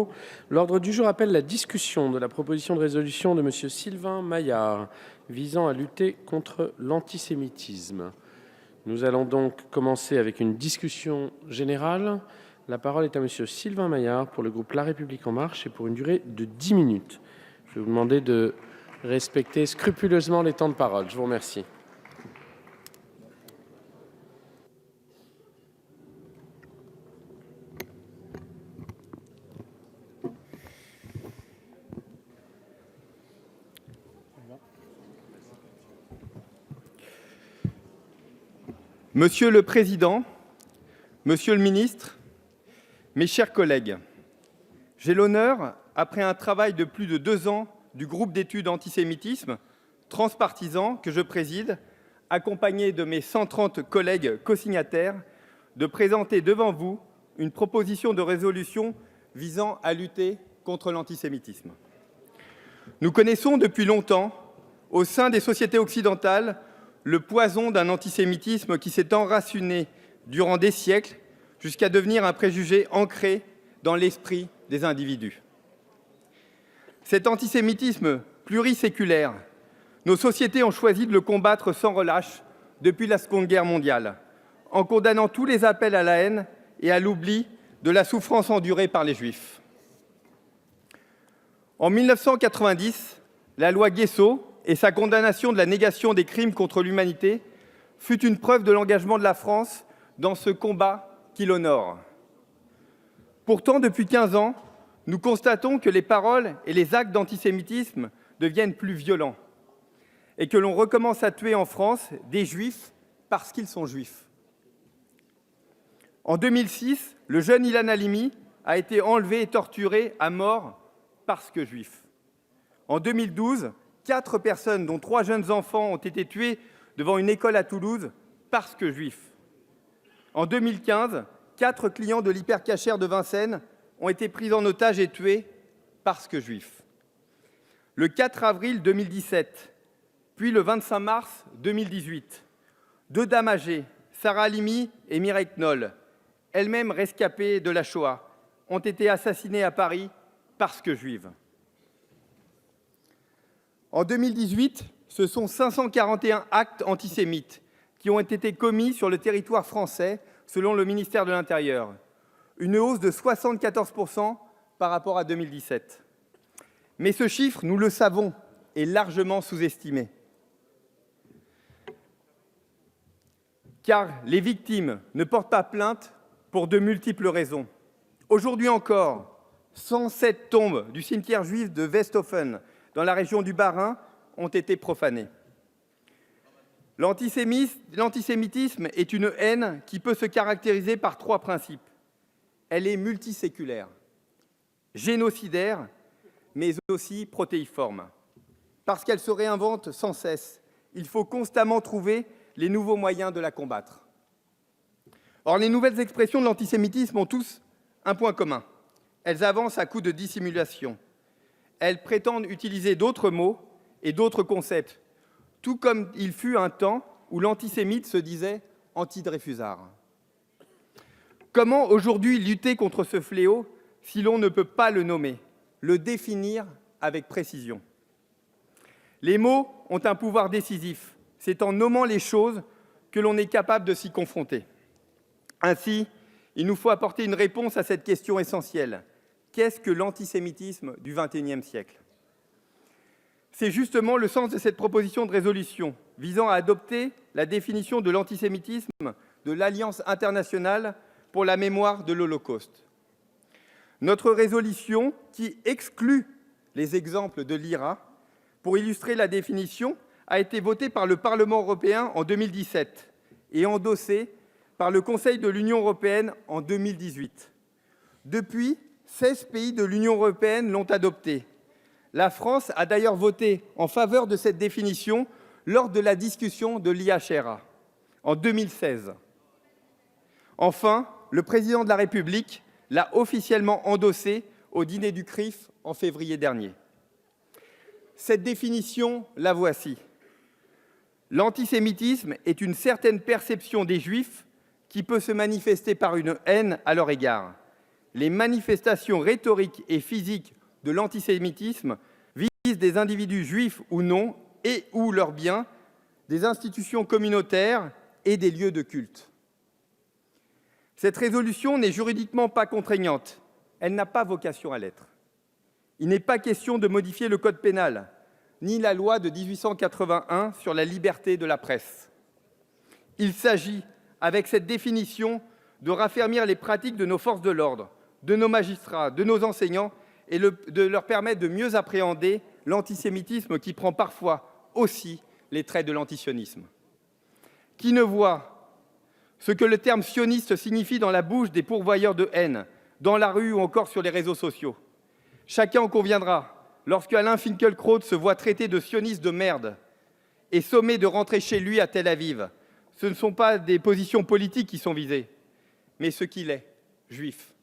jour. L'ordre du jour appelle la discussion de la proposition de résolution de M. Sylvain Maillard visant à lutter contre l'antisémitisme. Nous allons donc commencer avec une discussion générale. La parole est à M. Sylvain Maillard pour le groupe La République En Marche et pour une durée de 10 minutes. Je vais vous demander de respecter scrupuleusement les temps de parole. Je vous remercie. Monsieur le Président, Monsieur le Ministre, mes chers collègues, j'ai l'honneur, après un travail de plus de 2 ans du groupe d'études antisémitisme transpartisan que je préside, accompagné de mes 130 collègues co-signataires, de présenter devant vous une proposition de résolution visant à lutter contre l'antisémitisme. Nous connaissons depuis longtemps, au sein des sociétés occidentales, le poison d'un antisémitisme qui s'est enraciné durant des siècles jusqu'à devenir un préjugé ancré dans l'esprit des individus. Cet antisémitisme pluriséculaire, nos sociétés ont choisi de le combattre sans relâche depuis la Seconde Guerre mondiale, en condamnant tous les appels à la haine et à l'oubli de la souffrance endurée par les Juifs. En 1990, la loi Guessot et sa condamnation de la négation des crimes contre l'humanité fut une preuve de l'engagement de la France dans ce combat qui l'honore. Pourtant, depuis 15 ans, nous constatons que les paroles et les actes d'antisémitisme deviennent plus violents et que l'on recommence à tuer en France des Juifs parce qu'ils sont juifs. En 2006, le jeune Ilan Halimi a été enlevé et torturé à mort parce que juif. En 2012, 4 personnes, dont 3 jeunes enfants, ont été tuées devant une école à Toulouse parce que juifs. En 2015, 4 clients de l'hypercachère de Vincennes ont été pris en otage et tués parce que juifs. Le 4 avril 2017, puis le 25 mars 2018, 2 dames âgées, Sarah Halimi et Mireille Knoll, elles-mêmes rescapées de la Shoah, ont été assassinées à Paris parce que juives. En 2018, ce sont 541 actes antisémites qui ont été commis sur le territoire français, selon le ministère de l'Intérieur, une hausse de 74% par rapport à 2017. Mais ce chiffre, nous le savons, est largement sous-estimé. Car les victimes ne portent pas plainte pour de multiples raisons. Aujourd'hui encore, 107 tombes du cimetière juif de Westhofen, dans la région du Bas-Rhin, ont été profanées. L'antisémitisme est une haine qui peut se caractériser par 3 principes. Elle est multiséculaire, génocidaire, mais aussi protéiforme. Parce qu'elle se réinvente sans cesse, il faut constamment trouver les nouveaux moyens de la combattre. Or, les nouvelles expressions de l'antisémitisme ont tous un point commun. Elles avancent à coups de dissimulation. Elles prétendent utiliser d'autres mots et d'autres concepts, tout comme il fut un temps où l'antisémite se disait anti-Dreyfusard. Comment aujourd'hui lutter contre ce fléau si l'on ne peut pas le nommer, le définir avec précision? Les mots ont un pouvoir décisif. C'est en nommant les choses que l'on est capable de s'y confronter. Ainsi, il nous faut apporter une réponse à cette question essentielle. Qu'est-ce que l'antisémitisme du XXIe siècle? C'est justement le sens de cette proposition de résolution visant à adopter la définition de l'antisémitisme de l'Alliance internationale pour la mémoire de l'Holocauste. Notre résolution, qui exclut les exemples de l'IRA, pour illustrer la définition, a été votée par le Parlement européen en 2017 et endossée par le Conseil de l'Union européenne en 2018. Depuis, 16 pays de l'Union européenne l'ont adoptée. La France a d'ailleurs voté en faveur de cette définition lors de la discussion de l'IHRA en 2016. Enfin, le président de la République l'a officiellement endossée au dîner du CRIF en février dernier. Cette définition, la voici. L'antisémitisme est une certaine perception des Juifs qui peut se manifester par une haine à leur égard. les manifestations rhétoriques et physiques de l'antisémitisme visent des individus juifs ou non et ou leurs biens, des institutions communautaires et des lieux de culte. Cette résolution n'est juridiquement pas contraignante. Elle n'a pas vocation à l'être. Il n'est pas question de modifier le code pénal, ni la loi de 1881 sur la liberté de la presse. Il s'agit, avec cette définition, de raffermir les pratiques de nos forces de l'ordre, de nos magistrats, de nos enseignants et de leur permettre de mieux appréhender l'antisémitisme qui prend parfois aussi les traits de l'antisionisme. Qui ne voit ce que le terme sioniste signifie dans la bouche des pourvoyeurs de haine, dans la rue ou encore sur les réseaux sociaux? Chacun en conviendra, lorsque Alain Finkielkraut se voit traité de sioniste de merde et sommé de rentrer chez lui à Tel Aviv, ce ne sont pas des positions politiques qui sont visées, mais ce qu'il est, juif.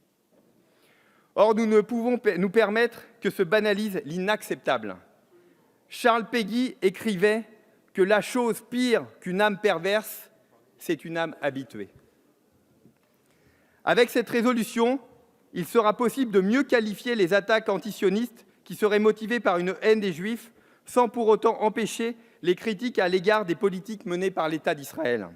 Or, nous ne pouvons nous permettre que se banalise l'inacceptable. Charles Péguy écrivait que la chose pire qu'une âme perverse, c'est une âme habituée. Avec cette résolution, il sera possible de mieux qualifier les attaques antisionistes qui seraient motivées par une haine des Juifs, sans pour autant empêcher les critiques à l'égard des politiques menées par l'État d'Israël.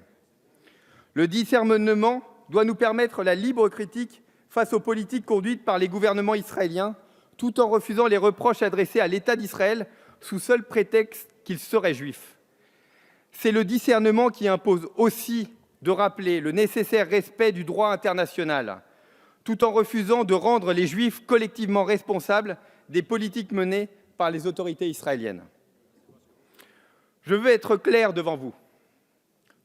Le discernement doit nous permettre la libre critique face aux politiques conduites par les gouvernements israéliens, tout en refusant les reproches adressés à l'État d'Israël sous seul prétexte qu'il serait juif. C'est le discernement qui impose aussi de rappeler le nécessaire respect du droit international, tout en refusant de rendre les Juifs collectivement responsables des politiques menées par les autorités israéliennes. Je veux être clair devant vous.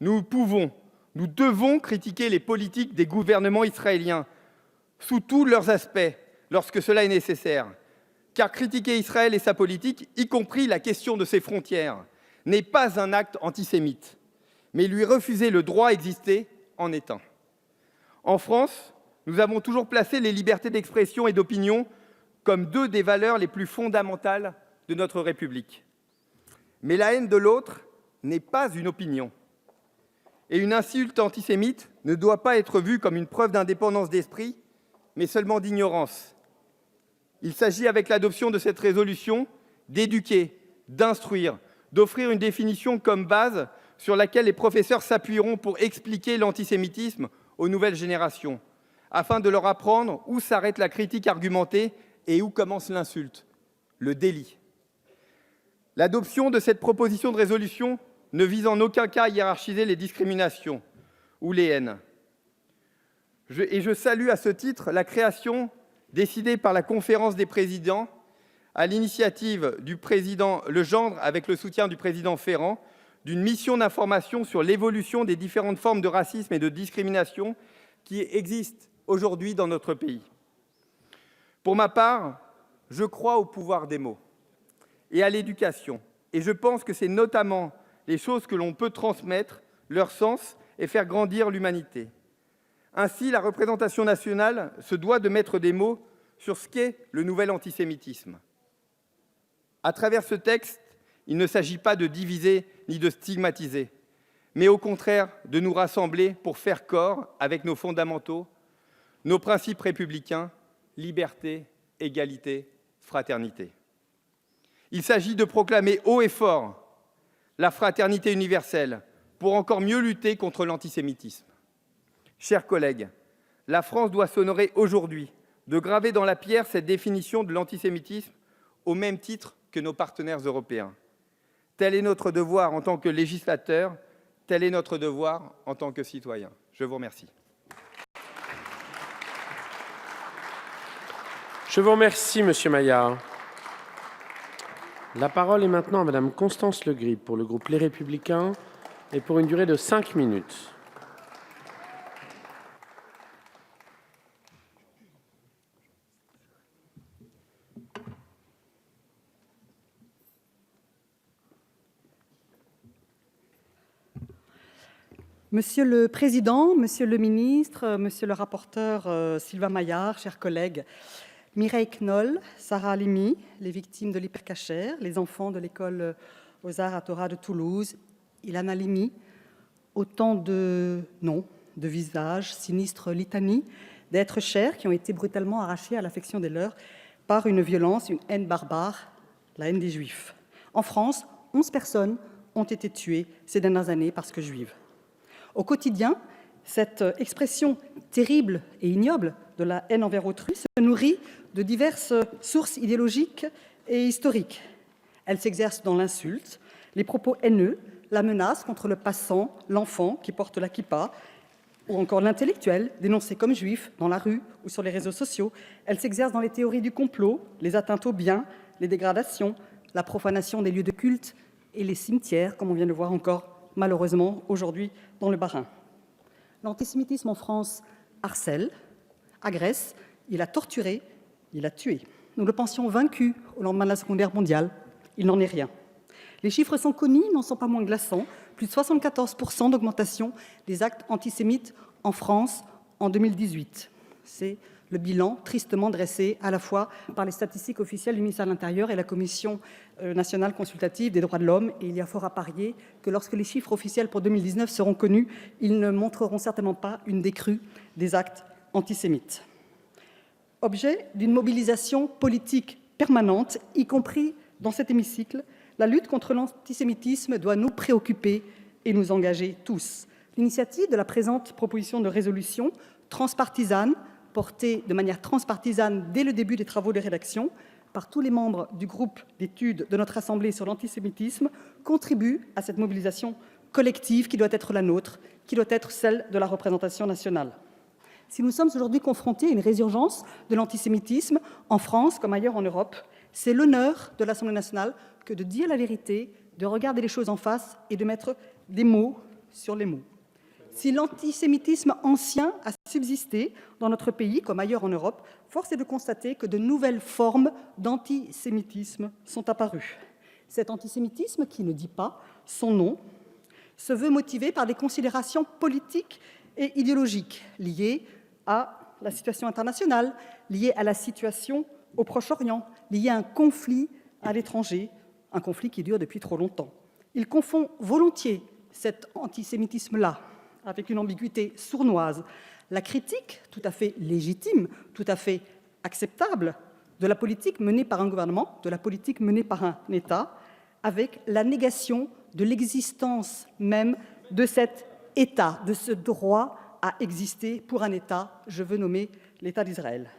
Nous devons critiquer les politiques des gouvernements israéliens sous tous leurs aspects lorsque cela est nécessaire, car critiquer Israël et sa politique, y compris la question de ses frontières, n'est pas un acte antisémite, mais lui refuser le droit à exister en est un. En France, nous avons toujours placé les libertés d'expression et d'opinion comme deux des valeurs les plus fondamentales de notre République. Mais la haine de l'autre n'est pas une opinion. Et une insulte antisémite ne doit pas être vue comme une preuve d'indépendance d'esprit, mais seulement d'ignorance. Il s'agit, avec l'adoption de cette résolution, d'éduquer, d'instruire, d'offrir une définition comme base sur laquelle les professeurs s'appuieront pour expliquer l'antisémitisme aux nouvelles générations, afin de leur apprendre où s'arrête la critique argumentée et où commence l'insulte, le délit. L'adoption de cette proposition de résolution ne vise en aucun cas à hiérarchiser les discriminations ou les haines. Je salue à ce titre la création, décidée par la Conférence des présidents, à l'initiative du président Legendre avec le soutien du président Ferrand, d'une mission d'information sur l'évolution des différentes formes de racisme et de discrimination qui existent aujourd'hui dans notre pays. Pour ma part, je crois au pouvoir des mots et à l'éducation, et je pense que c'est notamment les choses que l'on peut transmettre, leur sens, et faire grandir l'humanité. Ainsi, la représentation nationale se doit de mettre des mots sur ce qu'est le nouvel antisémitisme. À travers ce texte, il ne s'agit pas de diviser ni de stigmatiser, mais au contraire de nous rassembler pour faire corps avec nos fondamentaux, nos principes républicains, liberté, égalité, fraternité. Il s'agit de proclamer haut et fort la fraternité universelle pour encore mieux lutter contre l'antisémitisme. Chers collègues, la France doit s'honorer aujourd'hui de graver dans la pierre cette définition de l'antisémitisme au même titre que nos partenaires européens. Tel est notre devoir en tant que législateur, tel est notre devoir en tant que citoyen. Je vous remercie. Je vous remercie, Monsieur Maillard. La parole est maintenant à Madame Constance Le Grip pour le groupe Les Républicains et pour une durée de 5 minutes. Monsieur le Président, Monsieur le Ministre, Monsieur le rapporteur Sylvain Maillard, chers collègues, Mireille Knoll, Sarah Halimi, les victimes de l'hypercacher, les enfants de l'école aux Arts à Torah de Toulouse, Ilan Halimi, autant de noms, de visages, sinistre litanie, d'êtres chers qui ont été brutalement arrachés à l'affection des leurs par une violence, une haine barbare, la haine des Juifs. En France, 11 personnes ont été tuées ces dernières années parce que juives. Au quotidien, cette expression terrible et ignoble de la haine envers autrui se nourrit de diverses sources idéologiques et historiques. Elle s'exerce dans l'insulte, les propos haineux, la menace contre le passant, l'enfant qui porte la kippa, ou encore l'intellectuel dénoncé comme juif dans la rue ou sur les réseaux sociaux. Elle s'exerce dans les théories du complot, les atteintes aux biens, les dégradations, la profanation des lieux de culte et les cimetières, comme on vient de le voir encore malheureusement aujourd'hui dans le Bas-Rhin. L'antisémitisme en France harcèle, agresse, il a torturé, il a tué. Nous le pensions vaincu au lendemain de la Seconde Guerre mondiale, il n'en est rien. Les chiffres sont connus, n'en sont pas moins glaçants. Plus de 74% d'augmentation des actes antisémites en France en 2018. C'est le bilan tristement dressé à la fois par les statistiques officielles du ministère de l'Intérieur et la Commission nationale consultative des droits de l'homme. Et il y a fort à parier que lorsque les chiffres officiels pour 2019 seront connus, ils ne montreront certainement pas une décrue des actes antisémites. Objet d'une mobilisation politique permanente, y compris dans cet hémicycle, la lutte contre l'antisémitisme doit nous préoccuper et nous engager tous. L'initiative de la présente proposition de résolution transpartisane, portée de manière transpartisane dès le début des travaux de rédaction par tous les membres du groupe d'études de notre Assemblée sur l'antisémitisme, contribue à cette mobilisation collective qui doit être la nôtre, qui doit être celle de la représentation nationale. Si nous sommes aujourd'hui confrontés à une résurgence de l'antisémitisme en France comme ailleurs en Europe, c'est l'honneur de l'Assemblée nationale que de dire la vérité, de regarder les choses en face et de mettre des mots sur les mots. Si l'antisémitisme ancien a subsisté dans notre pays, comme ailleurs en Europe, force est de constater que de nouvelles formes d'antisémitisme sont apparues. Cet antisémitisme, qui ne dit pas son nom, se veut motivé par des considérations politiques et idéologiques liées à la situation internationale, liées à la situation au Proche-Orient, liées à un conflit à l'étranger, un conflit qui dure depuis trop longtemps. Il confond volontiers cet antisémitisme-là avec une ambiguïté sournoise, la critique tout à fait légitime, tout à fait acceptable de la politique menée par un gouvernement, de la politique menée par un État, avec la négation de l'existence même de cet État, de ce droit à exister pour un État, je veux nommer l'État d'Israël.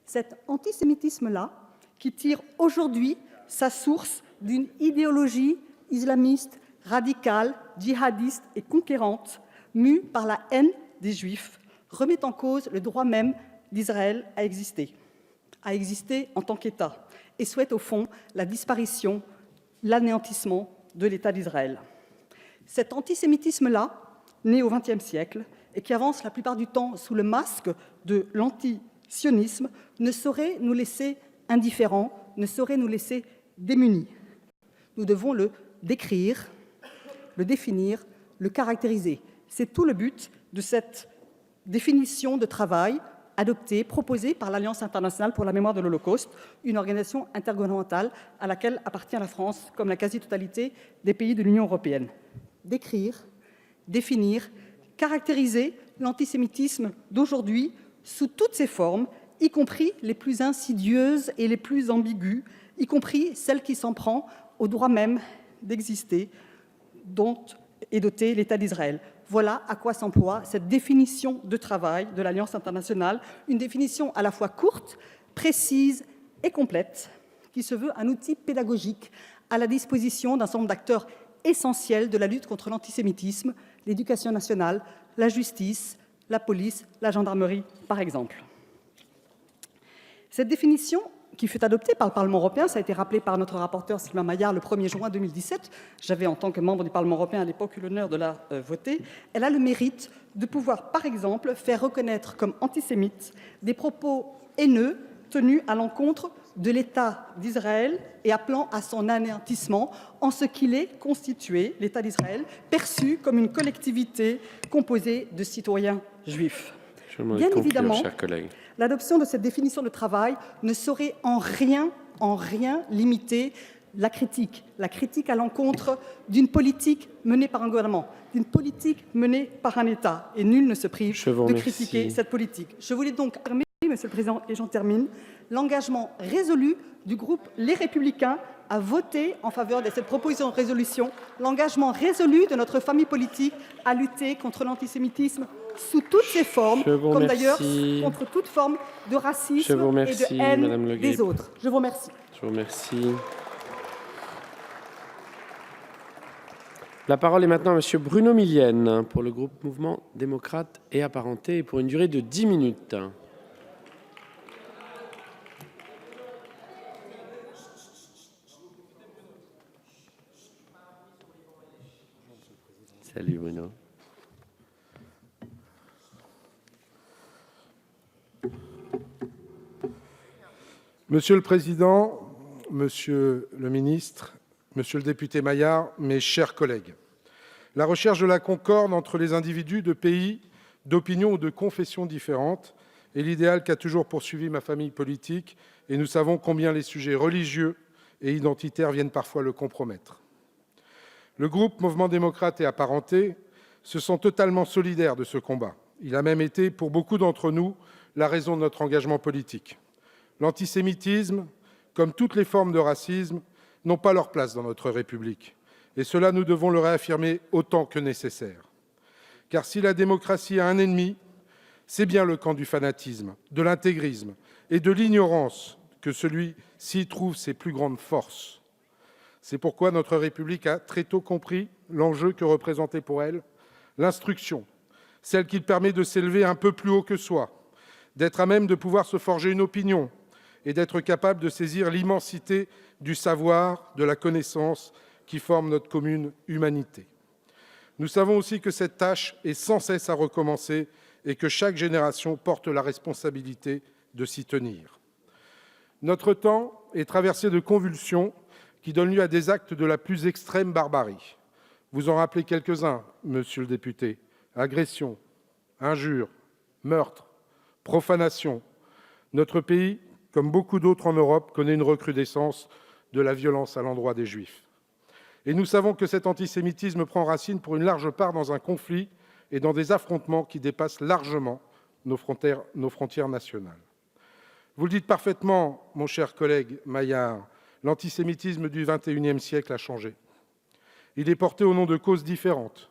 Cet antisémitisme-là, qui tire aujourd'hui sa source d'une idéologie islamiste, radicale, djihadiste et conquérante, mue par la haine des Juifs, remet en cause le droit même d'Israël à exister en tant qu'État, et souhaite au fond la disparition, l'anéantissement de l'État d'Israël. Cet antisémitisme-là, né au XXe siècle, et qui avance la plupart du temps sous le masque de l'antisionisme, ne saurait nous laisser indifférents, ne saurait nous laisser démunis. Nous devons le décrire, le définir, le caractériser. C'est tout le but de cette définition de travail adoptée, proposée par l'Alliance internationale pour la mémoire de l'Holocauste, une organisation intergouvernementale à laquelle appartient la France, comme la quasi-totalité des pays de l'Union européenne. Décrire, définir, caractériser l'antisémitisme d'aujourd'hui sous toutes ses formes, y compris les plus insidieuses et les plus ambiguës, y compris celle qui s'en prend au droit même d'exister, dont est doté l'État d'Israël. Voilà à quoi s'emploie cette définition de travail de l'Alliance internationale, une définition à la fois courte, précise et complète, qui se veut un outil pédagogique à la disposition d'un certain nombre d'acteurs essentiels de la lutte contre l'antisémitisme, l'éducation nationale, la justice, la police, la gendarmerie, par exemple. Cette définition, qui fut adoptée par le Parlement européen, ça a été rappelé par notre rapporteur Sylvain Maillard le 1er juin 2017, j'avais en tant que membre du Parlement européen à l'époque eu l'honneur de la voter, elle a le mérite de pouvoir, par exemple, faire reconnaître comme antisémites des propos haineux tenus à l'encontre de l'État d'Israël et appelant à son anéantissement en ce qu'il est constitué, l'État d'Israël, perçu comme une collectivité composée de citoyens juifs. Bien évidemment, l'adoption de cette définition de travail ne saurait en rien limiter la critique à l'encontre d'une politique menée par un gouvernement, d'une politique menée par un État. Et nul ne se prive de critiquer cette politique. Je voulais donc affirmer, Monsieur le Président, et j'en termine, l'engagement résolu du groupe Les Républicains à voter en faveur de cette proposition de résolution, l'engagement résolu de notre famille politique à lutter contre l'antisémitisme sous toutes ses formes, comme d'ailleurs contre toute forme de racisme et de haine des autres. Je vous remercie. Je vous remercie. La parole est maintenant à Monsieur Bruno Millienne pour le groupe Mouvement démocrate et apparenté et pour une durée de 10 minutes. Salut Bruno. Monsieur le Président, Monsieur le Ministre, Monsieur le député Maillard, mes chers collègues, la recherche de la concorde entre les individus de pays, d'opinions ou de confessions différentes est l'idéal qu'a toujours poursuivi ma famille politique et nous savons combien les sujets religieux et identitaires viennent parfois le compromettre. Le groupe Mouvement démocrate et apparenté se sent totalement solidaire de ce combat. Il a même été, pour beaucoup d'entre nous, la raison de notre engagement politique. L'antisémitisme, comme toutes les formes de racisme, n'ont pas leur place dans notre République. Et cela, nous devons le réaffirmer autant que nécessaire. Car si la démocratie a un ennemi, c'est bien le camp du fanatisme, de l'intégrisme et de l'ignorance que celui-ci trouve ses plus grandes forces. C'est pourquoi notre République a très tôt compris l'enjeu que représentait pour elle l'instruction, celle qui permet de s'élever un peu plus haut que soi, d'être à même de pouvoir se forger une opinion et d'être capable de saisir l'immensité du savoir, de la connaissance qui forme notre commune humanité. Nous savons aussi que cette tâche est sans cesse à recommencer et que chaque génération porte la responsabilité de s'y tenir. Notre temps est traversé de convulsions qui donnent lieu à des actes de la plus extrême barbarie. Vous en rappelez quelques-uns, monsieur le député. Agression, injures, meurtres, profanation. Notre pays, comme beaucoup d'autres en Europe, connaît une recrudescence de la violence à l'endroit des Juifs. Et nous savons que cet antisémitisme prend racine pour une large part dans un conflit et dans des affrontements qui dépassent largement nos frontières nationales. Vous le dites parfaitement, mon cher collègue Maillard, l'antisémitisme du XXIe siècle a changé. Il est porté au nom de causes différentes,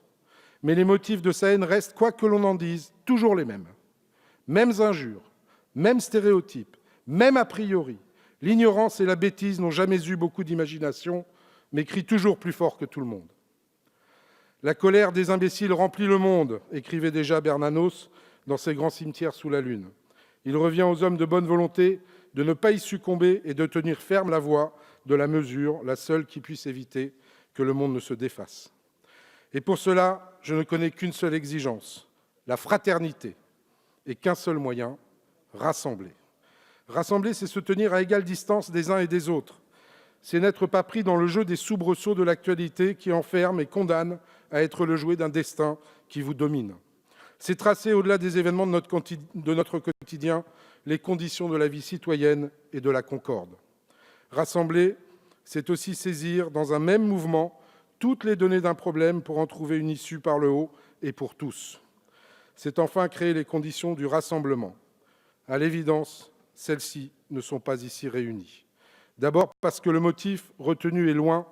mais les motifs de sa haine restent, quoi que l'on en dise, toujours les mêmes. Mêmes injures, mêmes stéréotypes, même a priori. L'ignorance et la bêtise n'ont jamais eu beaucoup d'imagination, mais crient toujours plus fort que tout le monde. La colère des imbéciles remplit le monde, écrivait déjà Bernanos dans ses grands cimetières sous la lune. Il revient aux hommes de bonne volonté de ne pas y succomber et de tenir ferme la voie de la mesure, la seule qui puisse éviter que le monde ne se défasse. Et pour cela, je ne connais qu'une seule exigence, la fraternité, et qu'un seul moyen, rassembler. Rassembler, c'est se tenir à égale distance des uns et des autres. C'est n'être pas pris dans le jeu des soubresauts de l'actualité qui enferment et condamnent à être le jouet d'un destin qui vous domine. C'est tracer, au-delà des événements de notre quotidien, les conditions de la vie citoyenne et de la concorde. Rassembler, c'est aussi saisir dans un même mouvement toutes les données d'un problème pour en trouver une issue par le haut et pour tous. C'est enfin créer les conditions du rassemblement. À l'évidence, celles-ci ne sont pas ici réunies. D'abord parce que le motif retenu est loin,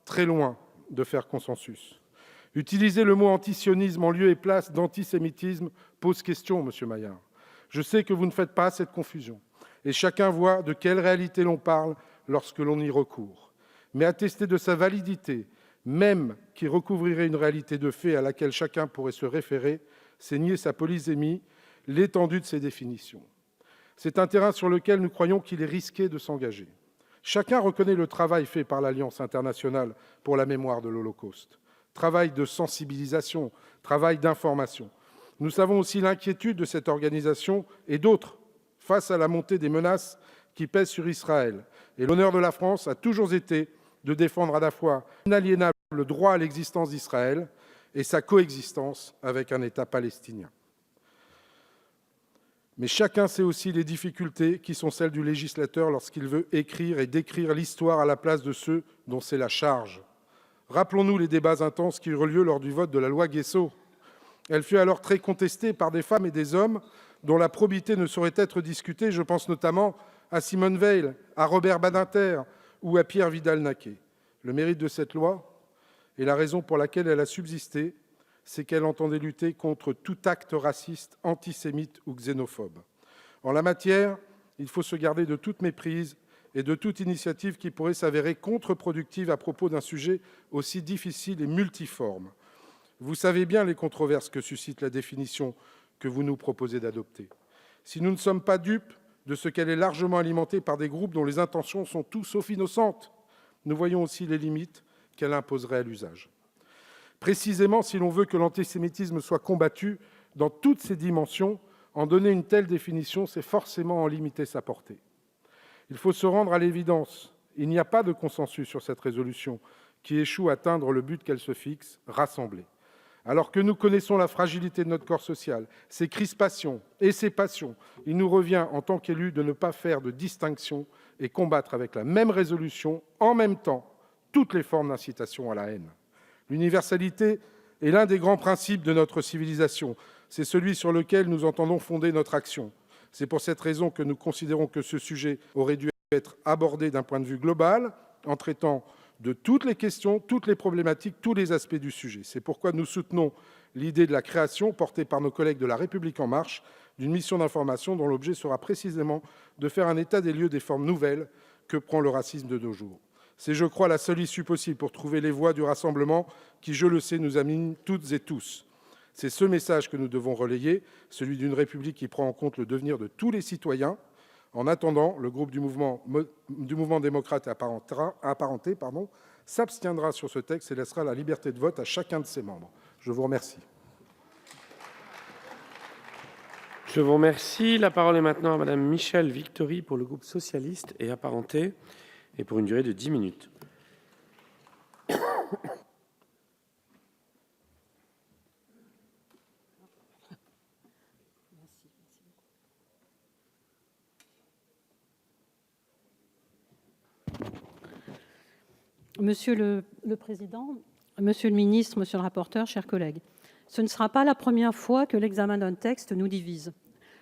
très loin, de faire consensus. Utiliser le mot antisionisme en lieu et place d'antisémitisme pose question, monsieur Maillard. Je sais que vous ne faites pas cette confusion, et chacun voit de quelle réalité l'on parle lorsque l'on y recourt. Mais attester de sa validité, même qui recouvrirait une réalité de fait à laquelle chacun pourrait se référer, c'est nier sa polysémie, l'étendue de ses définitions. C'est un terrain sur lequel nous croyons qu'il est risqué de s'engager. Chacun reconnaît le travail fait par l'Alliance internationale pour la mémoire de l'Holocauste. Travail de sensibilisation, travail d'information. Nous savons aussi l'inquiétude de cette organisation et d'autres face à la montée des menaces qui pèsent sur Israël. Et l'honneur de la France a toujours été de défendre à la fois l'inaliénable droit à l'existence d'Israël et sa coexistence avec un État palestinien. Mais chacun sait aussi les difficultés qui sont celles du législateur lorsqu'il veut écrire et décrire l'histoire à la place de ceux dont c'est la charge. Rappelons-nous les débats intenses qui eurent lieu lors du vote de la loi Guessot. Elle fut alors très contestée par des femmes et des hommes dont la probité ne saurait être discutée. Je pense notamment à Simone Veil, à Robert Badinter ou à Pierre Vidal-Naquet. Le mérite de cette loi, et la raison pour laquelle elle a subsisté, c'est qu'elle entendait lutter contre tout acte raciste, antisémite ou xénophobe. En la matière, il faut se garder de toute méprise et de toute initiative qui pourrait s'avérer contre-productive à propos d'un sujet aussi difficile et multiforme. Vous savez bien les controverses que suscite la définition que vous nous proposez d'adopter. Si nous ne sommes pas dupes de ce qu'elle est largement alimentée par des groupes dont les intentions sont tout sauf innocentes, nous voyons aussi les limites qu'elle imposerait à l'usage. Précisément, si l'on veut que l'antisémitisme soit combattu dans toutes ses dimensions, en donner une telle définition, c'est forcément en limiter sa portée. Il faut se rendre à l'évidence, il n'y a pas de consensus sur cette résolution qui échoue à atteindre le but qu'elle se fixe, rassembler. Alors que nous connaissons la fragilité de notre corps social, ses crispations et ses passions, il nous revient, en tant qu'élus, de ne pas faire de distinction et combattre avec la même résolution, en même temps, toutes les formes d'incitation à la haine. L'universalité est l'un des grands principes de notre civilisation. C'est celui sur lequel nous entendons fonder notre action. C'est pour cette raison que nous considérons que ce sujet aurait dû être abordé d'un point de vue global, en traitant de toutes les questions, toutes les problématiques, tous les aspects du sujet. C'est pourquoi nous soutenons l'idée de la création, portée par nos collègues de La République En Marche, d'une mission d'information dont l'objet sera précisément de faire un état des lieux des formes nouvelles que prend le racisme de nos jours. C'est, je crois, la seule issue possible pour trouver les voies du rassemblement qui, je le sais, nous anime toutes et tous. C'est ce message que nous devons relayer, celui d'une République qui prend en compte le devenir de tous les citoyens. En attendant, le groupe du mouvement démocrate apparenté s'abstiendra sur ce texte et laissera la liberté de vote à chacun de ses membres. Je vous remercie. Je vous remercie. La parole est maintenant à Madame Michèle Victory pour le groupe socialiste et apparenté, et pour une durée de 10 minutes. Monsieur le Président, Monsieur le Ministre, Monsieur le rapporteur, chers collègues, ce ne sera pas la première fois que l'examen d'un texte nous divise.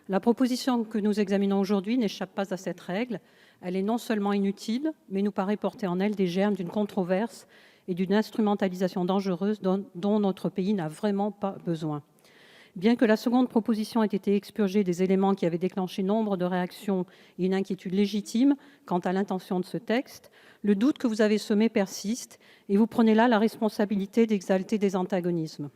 La proposition que nous examinons aujourd'hui n'échappe pas à cette règle. Elle est non seulement inutile, mais nous paraît porter en elle des germes d'une controverse et d'une instrumentalisation dangereuse dont notre pays n'a vraiment pas besoin. Bien que la seconde proposition ait été expurgée des éléments qui avaient déclenché nombre de réactions et une inquiétude légitime quant à l'intention de ce texte, le doute que vous avez semé persiste et vous prenez là la responsabilité d'exalter des antagonismes.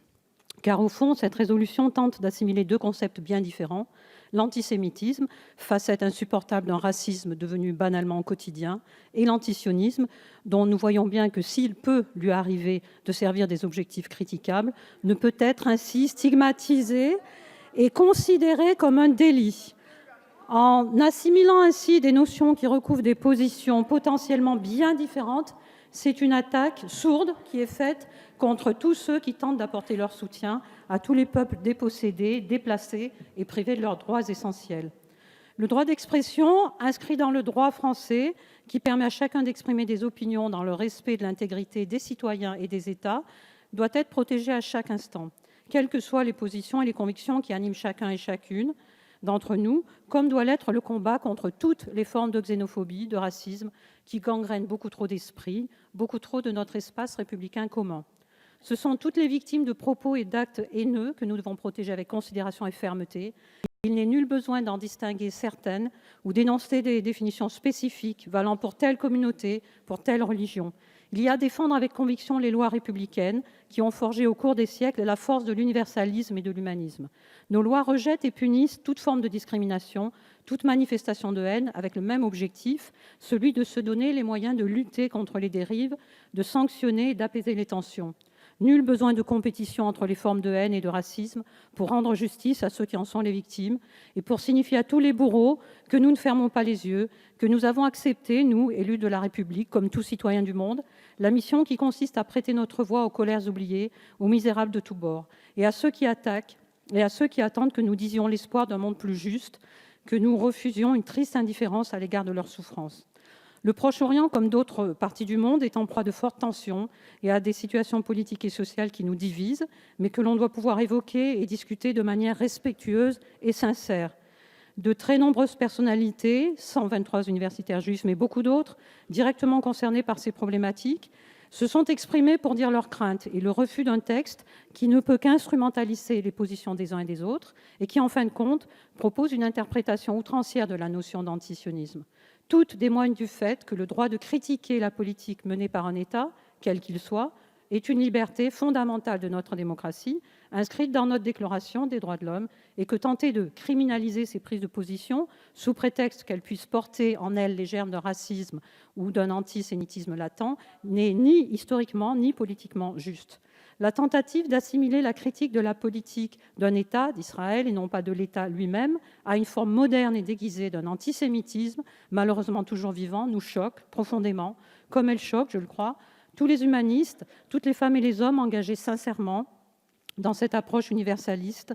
Car au fond, cette résolution tente d'assimiler deux concepts bien différents, l'antisémitisme, facette insupportable d'un racisme devenu banalement quotidien, et l'antisionisme, dont nous voyons bien que s'il peut lui arriver de servir des objectifs critiquables, ne peut être ainsi stigmatisé et considéré comme un délit. En assimilant ainsi des notions qui recouvrent des positions potentiellement bien différentes, c'est une attaque sourde qui est faite contre tous ceux qui tentent d'apporter leur soutien à tous les peuples dépossédés, déplacés et privés de leurs droits essentiels. Le droit d'expression, inscrit dans le droit français, qui permet à chacun d'exprimer des opinions dans le respect de l'intégrité des citoyens et des États, doit être protégé à chaque instant, quelles que soient les positions et les convictions qui animent chacun et chacune d'entre nous, comme doit l'être le combat contre toutes les formes de xénophobie, de racisme, qui gangrènent beaucoup trop d'esprits, beaucoup trop de notre espace républicain commun. Ce sont toutes les victimes de propos et d'actes haineux que nous devons protéger avec considération et fermeté. Il n'est nul besoin d'en distinguer certaines ou d'énoncer des définitions spécifiques valant pour telle communauté, pour telle religion. Il y a à défendre avec conviction les lois républicaines qui ont forgé au cours des siècles la force de l'universalisme et de l'humanisme. Nos lois rejettent et punissent toute forme de discrimination, toute manifestation de haine avec le même objectif, celui de se donner les moyens de lutter contre les dérives, de sanctionner et d'apaiser les tensions. Nul besoin de compétition entre les formes de haine et de racisme pour rendre justice à ceux qui en sont les victimes et pour signifier à tous les bourreaux que nous ne fermons pas les yeux, que nous avons accepté, nous, élus de la République, comme tous citoyens du monde, la mission qui consiste à prêter notre voix aux colères oubliées, aux misérables de tous bords, et à ceux qui attaquent, et à ceux qui attendent que nous disions l'espoir d'un monde plus juste, que nous refusions une triste indifférence à l'égard de leurs souffrances. Le Proche-Orient, comme d'autres parties du monde, est en proie de fortes tensions et à des situations politiques et sociales qui nous divisent, mais que l'on doit pouvoir évoquer et discuter de manière respectueuse et sincère. De très nombreuses personnalités, 123 universitaires juifs, mais beaucoup d'autres, directement concernés par ces problématiques, se sont exprimés pour dire leurs craintes et le refus d'un texte qui ne peut qu'instrumentaliser les positions des uns et des autres et qui, en fin de compte, propose une interprétation outrancière de la notion d'antisionisme. Toutes témoignent du fait que le droit de critiquer la politique menée par un État, quel qu'il soit, est une liberté fondamentale de notre démocratie, inscrite dans notre Déclaration des droits de l'homme, et que tenter de criminaliser ces prises de position, sous prétexte qu'elles puissent porter en elles les germes d'un racisme ou d'un antisémitisme latent, n'est ni historiquement ni politiquement juste. La tentative d'assimiler la critique de la politique d'un État, d'Israël, et non pas de l'État lui-même, à une forme moderne et déguisée d'un antisémitisme, malheureusement toujours vivant, nous choque profondément, comme elle choque, je le crois, tous les humanistes, toutes les femmes et les hommes engagés sincèrement dans cette approche universaliste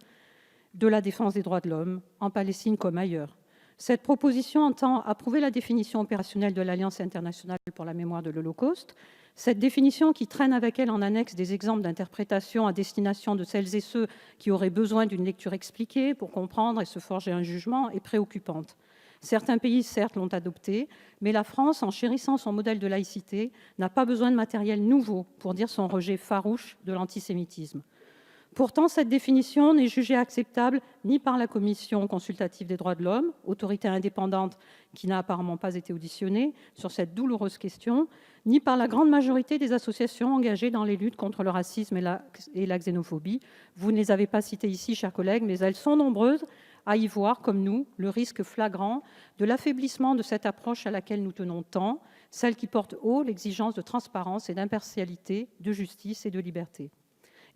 de la défense des droits de l'homme, en Palestine comme ailleurs. Cette proposition entend approuver la définition opérationnelle de l'Alliance internationale pour la mémoire de l'Holocauste, cette définition qui traîne avec elle en annexe des exemples d'interprétation à destination de celles et ceux qui auraient besoin d'une lecture expliquée pour comprendre et se forger un jugement est préoccupante. Certains pays, certes, l'ont adoptée, mais la France, en chérissant son modèle de laïcité, n'a pas besoin de matériel nouveau pour dire son rejet farouche de l'antisémitisme. Pourtant, cette définition n'est jugée acceptable ni par la Commission consultative des droits de l'homme, autorité indépendante qui n'a apparemment pas été auditionnée sur cette douloureuse question, ni par la grande majorité des associations engagées dans les luttes contre le racisme et la xénophobie. Vous ne les avez pas citées ici, chers collègues, mais elles sont nombreuses à y voir, comme nous, le risque flagrant de l'affaiblissement de cette approche à laquelle nous tenons tant, celle qui porte haut l'exigence de transparence et d'impartialité, de justice et de liberté.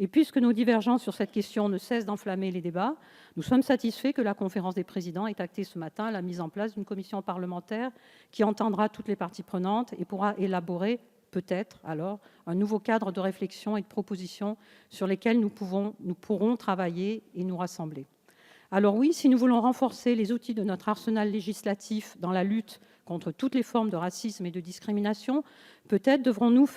Et puisque nos divergences sur cette question ne cessent d'enflammer les débats, nous sommes satisfaits que la conférence des présidents ait acté ce matin la mise en place d'une commission parlementaire qui entendra toutes les parties prenantes et pourra élaborer peut-être alors un nouveau cadre de réflexion et de propositions sur lesquels nous pourrons travailler et nous rassembler. Alors oui, si nous voulons renforcer les outils de notre arsenal législatif dans la lutte contre toutes les formes de racisme et de discrimination, peut-être devrons-nous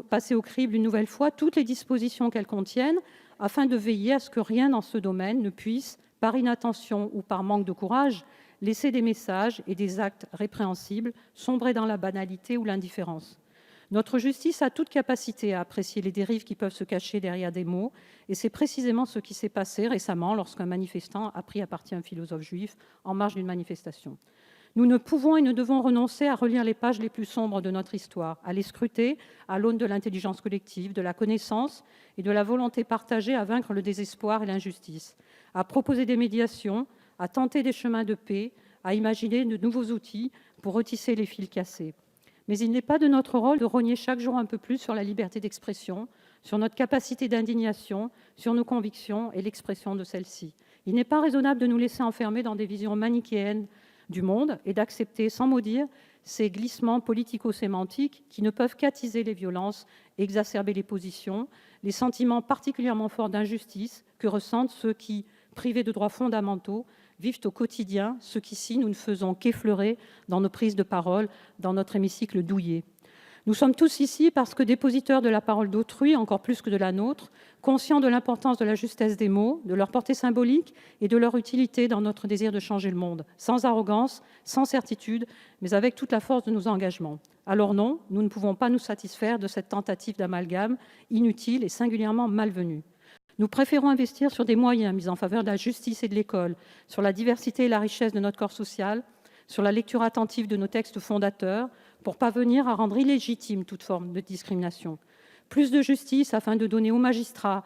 passer au crible une nouvelle fois toutes les dispositions qu'elles contiennent afin de veiller à ce que rien dans ce domaine ne puisse, par inattention ou par manque de courage, laisser des messages et des actes répréhensibles sombrer dans la banalité ou l'indifférence. Notre justice a toute capacité à apprécier les dérives qui peuvent se cacher derrière des mots, et c'est précisément ce qui s'est passé récemment lorsqu'un manifestant a pris à partie un philosophe juif en marge d'une manifestation. Nous ne pouvons et ne devons renoncer à relire les pages les plus sombres de notre histoire, à les scruter à l'aune de l'intelligence collective, de la connaissance et de la volonté partagée à vaincre le désespoir et l'injustice, à proposer des médiations, à tenter des chemins de paix, à imaginer de nouveaux outils pour retisser les fils cassés. Mais il n'est pas de notre rôle de rogner chaque jour un peu plus sur la liberté d'expression, sur notre capacité d'indignation, sur nos convictions et l'expression de celles-ci. Il n'est pas raisonnable de nous laisser enfermer dans des visions manichéennes du monde et d'accepter sans mot dire ces glissements politico-sémantiques qui ne peuvent qu'attiser les violences, exacerber les positions, les sentiments particulièrement forts d'injustice que ressentent ceux qui, privés de droits fondamentaux, vivent au quotidien ce qu'ici nous ne faisons qu'effleurer dans nos prises de parole, dans notre hémicycle douillet. Nous sommes tous ici parce que dépositeurs de la parole d'autrui, encore plus que de la nôtre, conscients de l'importance de la justesse des mots, de leur portée symbolique et de leur utilité dans notre désir de changer le monde, sans arrogance, sans certitude, mais avec toute la force de nos engagements. Alors non, nous ne pouvons pas nous satisfaire de cette tentative d'amalgame inutile et singulièrement malvenue. Nous préférons investir sur des moyens mis en faveur de la justice et de l'école, sur la diversité et la richesse de notre corps social, sur la lecture attentive de nos textes fondateurs, pour parvenir à rendre illégitime toute forme de discrimination. Plus de justice afin de donner aux magistrats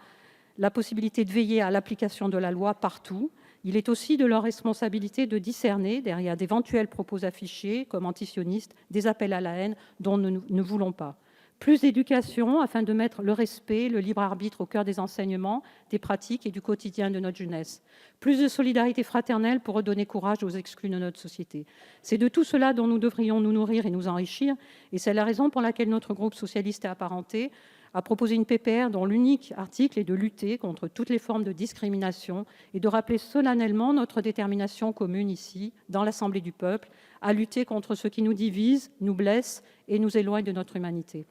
la possibilité de veiller à l'application de la loi partout. Il est aussi de leur responsabilité de discerner, derrière d'éventuels propos affichés comme antisionistes, des appels à la haine dont nous ne voulons pas. Plus d'éducation afin de mettre le respect, le libre arbitre au cœur des enseignements, des pratiques et du quotidien de notre jeunesse. Plus de solidarité fraternelle pour redonner courage aux exclus de notre société. C'est de tout cela dont nous devrions nous nourrir et nous enrichir, et c'est la raison pour laquelle notre groupe socialiste et apparenté a proposé une PPR dont l'unique article est de lutter contre toutes les formes de discrimination et de rappeler solennellement notre détermination commune ici, dans l'Assemblée du peuple, à lutter contre ce qui nous divise, nous blesse et nous éloigne de notre humanité.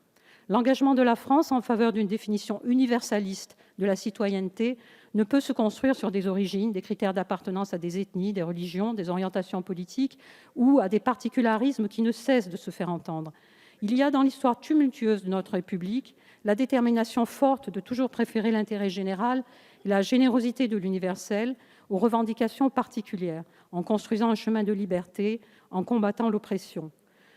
L'engagement de la France en faveur d'une définition universaliste de la citoyenneté ne peut se construire sur des origines, des critères d'appartenance à des ethnies, des religions, des orientations politiques ou à des particularismes qui ne cessent de se faire entendre. Il y a dans l'histoire tumultueuse de notre République la détermination forte de toujours préférer l'intérêt général et la générosité de l'universel aux revendications particulières, en construisant un chemin de liberté, en combattant l'oppression.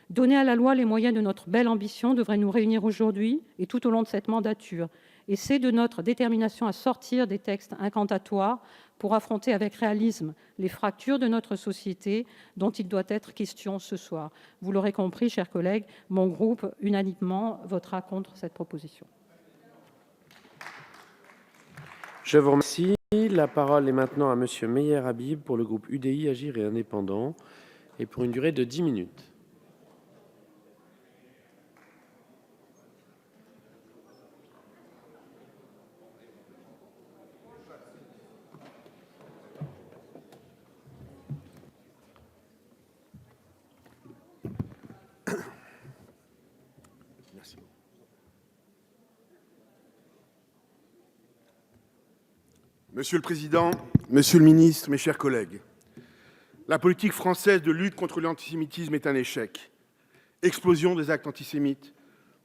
Donner à la loi les moyens de notre belle ambition devrait nous réunir aujourd'hui et tout au long de cette mandature. Et c'est de notre détermination à sortir des textes incantatoires pour affronter avec réalisme les fractures de notre société dont il doit être question ce soir. Vous l'aurez compris, chers collègues, mon groupe unanimement votera contre cette proposition. Je vous remercie. La parole est maintenant à Monsieur Meyer Habib pour le groupe UDI, Agir et Indépendants, et pour une durée de 10 minutes. Monsieur le Président, Monsieur le Ministre, mes chers collègues, la politique française de lutte contre l'antisémitisme est un échec. Explosion des actes antisémites,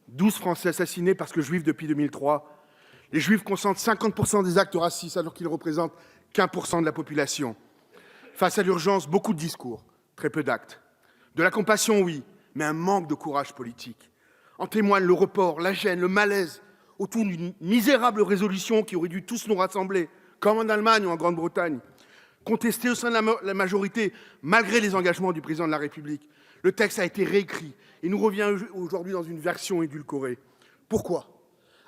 12 Français assassinés parce que juifs depuis 2003. Les Juifs consentent 50% des actes racistes alors qu'ils représentent qu'1% de la population. Face à l'urgence, beaucoup de discours, très peu d'actes. De la compassion, oui, mais un manque de courage politique. En témoignent le report, la gêne, le malaise autour d'une misérable résolution qui aurait dû tous nous rassembler, comme en Allemagne ou en Grande-Bretagne, contesté au sein de la majorité, malgré les engagements du président de la République. Le texte a été réécrit et nous revient aujourd'hui dans une version édulcorée. Pourquoi ?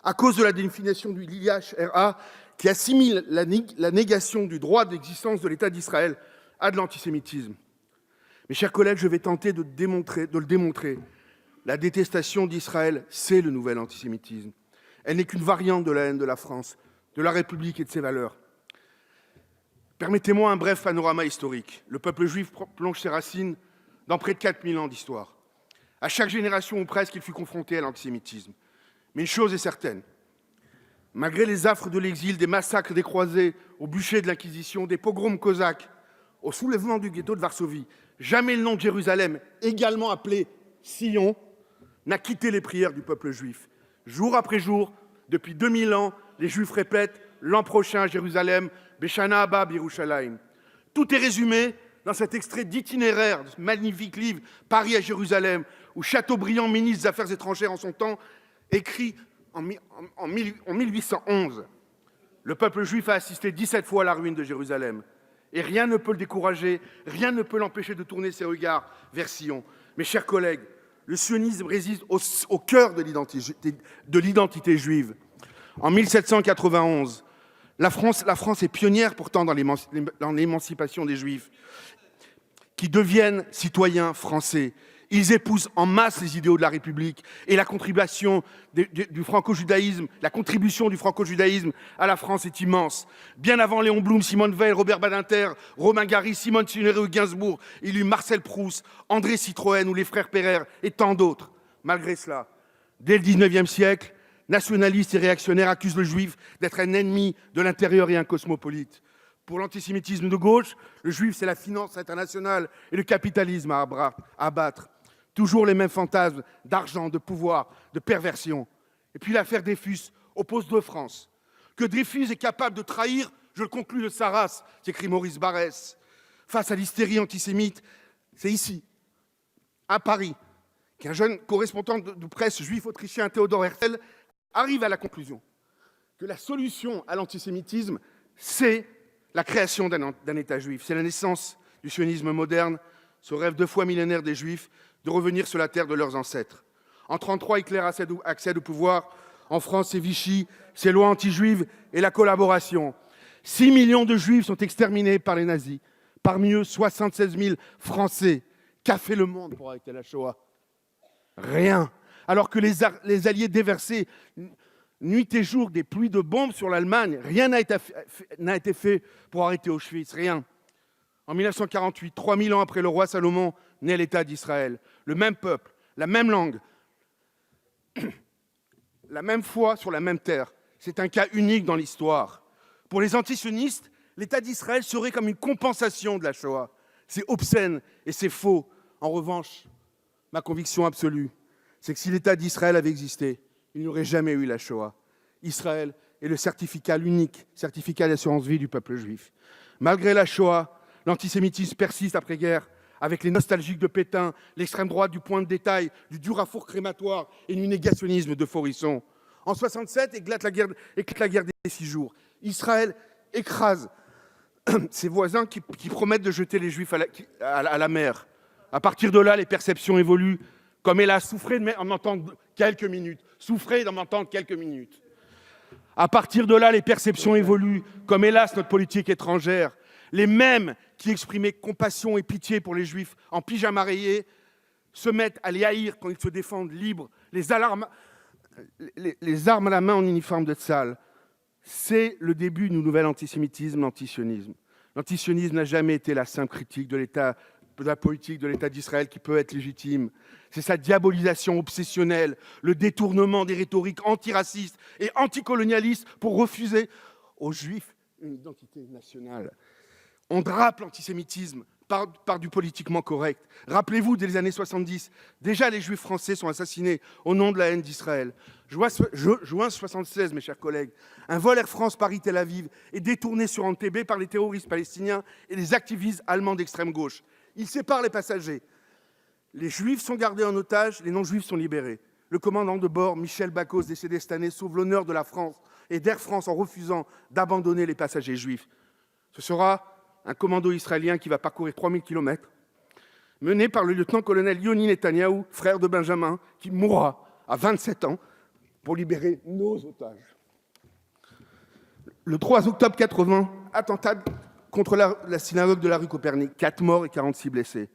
À cause de la définition du l'IHRA qui assimile la négation du droit d'existence de l'État d'Israël à de l'antisémitisme. Mes chers collègues, je vais tenter de le démontrer. La détestation d'Israël, c'est le nouvel antisémitisme. Elle n'est qu'une variante de la haine de la France, de la République et de ses valeurs. Permettez-moi un bref panorama historique. Le peuple juif plonge ses racines dans près de 4000 ans d'histoire. À chaque génération ou presque, il fut confronté à l'antisémitisme. Mais une chose est certaine, malgré les affres de l'exil, des massacres des croisés, au bûcher de l'Inquisition, des pogroms cosaques, au soulèvement du ghetto de Varsovie, jamais le nom de Jérusalem, également appelé Sion, n'a quitté les prières du peuple juif. Jour après jour, depuis 2000 ans, les Juifs répètent « l'an prochain à Jérusalem, Beshana Abba Birushalayim ». Tout est résumé dans cet extrait d'itinéraire de ce magnifique livre « Paris à Jérusalem » où Chateaubriand, ministre des Affaires étrangères en son temps, écrit en 1811 « Le peuple juif a assisté 17 fois à la ruine de Jérusalem. Et rien ne peut le décourager, rien ne peut l'empêcher de tourner ses regards vers Sion. » Mes chers collègues, le sionisme résiste au cœur de l'identité juive. En 1791, la France est pionnière pourtant dans l'émancipation des Juifs qui deviennent citoyens français. Ils épousent en masse les idéaux de la République et la contribution du franco-judaïsme, la contribution du franco-judaïsme à la France est immense. Bien avant Léon Blum, Simone Veil, Robert Badinter, Romain Gary, Simone Signoret ou Gainsbourg, il y eut Marcel Proust, André Citroën ou les frères Pereire et tant d'autres. Malgré cela, dès le 19e siècle, nationalistes et réactionnaires accusent le juif d'être un ennemi de l'intérieur et un cosmopolite. Pour l'antisémitisme de gauche, le juif, c'est la finance internationale et le capitalisme à abattre. Toujours les mêmes fantasmes d'argent, de pouvoir, de perversion. Et puis l'affaire Dreyfus oppose deux France. Que Dreyfus est capable de trahir, je le conclus de sa race, s'écrit Maurice Barrès. Face à l'hystérie antisémite, c'est ici, à Paris, qu'un jeune correspondant de presse juif autrichien, Theodor Herzl, arrive à la conclusion que la solution à l'antisémitisme, c'est la création d'un État juif. C'est la naissance du sionisme moderne, ce rêve 2 fois millénaire des Juifs, de revenir sur la terre de leurs ancêtres. En 1933, Hitler accède au pouvoir. En France, c'est Vichy, ses lois anti-juives et la collaboration. 6 millions de Juifs sont exterminés par les nazis. Parmi eux, 76 000 Français. Qu'a fait le monde pour arrêter la Shoah ? Rien. Alors que les Alliés déversaient Nuit et jour, des pluies de bombes sur l'Allemagne. Rien n'a été fait pour arrêter Auschwitz, rien. En 1948, 3000 ans après le roi Salomon, naît l'État d'Israël. Le même peuple, la même langue, la même foi sur la même terre. C'est un cas unique dans l'histoire. Pour les antisionistes, l'État d'Israël serait comme une compensation de la Shoah. C'est obscène et c'est faux. En revanche, ma conviction absolue, c'est que si l'État d'Israël avait existé, il n'y aurait jamais eu la Shoah. Israël est le certificat, l'unique certificat d'assurance vie du peuple juif. Malgré la Shoah, l'antisémitisme persiste après-guerre, avec les nostalgiques de Pétain, l'extrême droite du point de détail, du dur à four crématoire et du négationnisme de Forisson. En 1967, éclate la guerre des 6 jours. Israël écrase ses voisins qui promettent de jeter les Juifs à la mer. À partir de là, les perceptions évoluent. Comme hélas, souffrez d'en m'entendre quelques minutes. Souffrez d'en m'entendre quelques minutes. À partir de là, les perceptions évoluent. Comme hélas, notre politique étrangère. Les mêmes qui exprimaient compassion et pitié pour les Juifs en pyjama rayé se mettent à les haïr quand ils se défendent libres, les armes à la main en uniforme de Tzahal. C'est le début du nouvel antisémitisme, l'antisionisme. L'antisionisme n'a jamais été la simple critique de la politique de l'État d'Israël qui peut être légitime. C'est sa diabolisation obsessionnelle, le détournement des rhétoriques antiracistes et anticolonialistes pour refuser aux Juifs une identité nationale. On drape l'antisémitisme par du politiquement correct. Rappelez-vous, dès les années 70, déjà les Juifs français sont assassinés au nom de la haine d'Israël. Juin 1976, mes chers collègues, un vol Air France Paris-Tel Aviv est détourné sur Entebbe par les terroristes palestiniens et les activistes allemands d'extrême gauche. Ils séparent les passagers. Les Juifs sont gardés en otage, les non-Juifs sont libérés. Le commandant de bord, Michel Bacos, décédé cette année, sauve l'honneur de la France et d'Air France en refusant d'abandonner les passagers juifs. Ce sera un commando israélien qui va parcourir 3000 km, mené par le lieutenant-colonel Yoni Netanyahou, frère de Benjamin, qui mourra à 27 ans pour libérer nos otages. Le 3 octobre 80, attentat contre la synagogue de la rue Copernic, 4 morts et 46 blessés.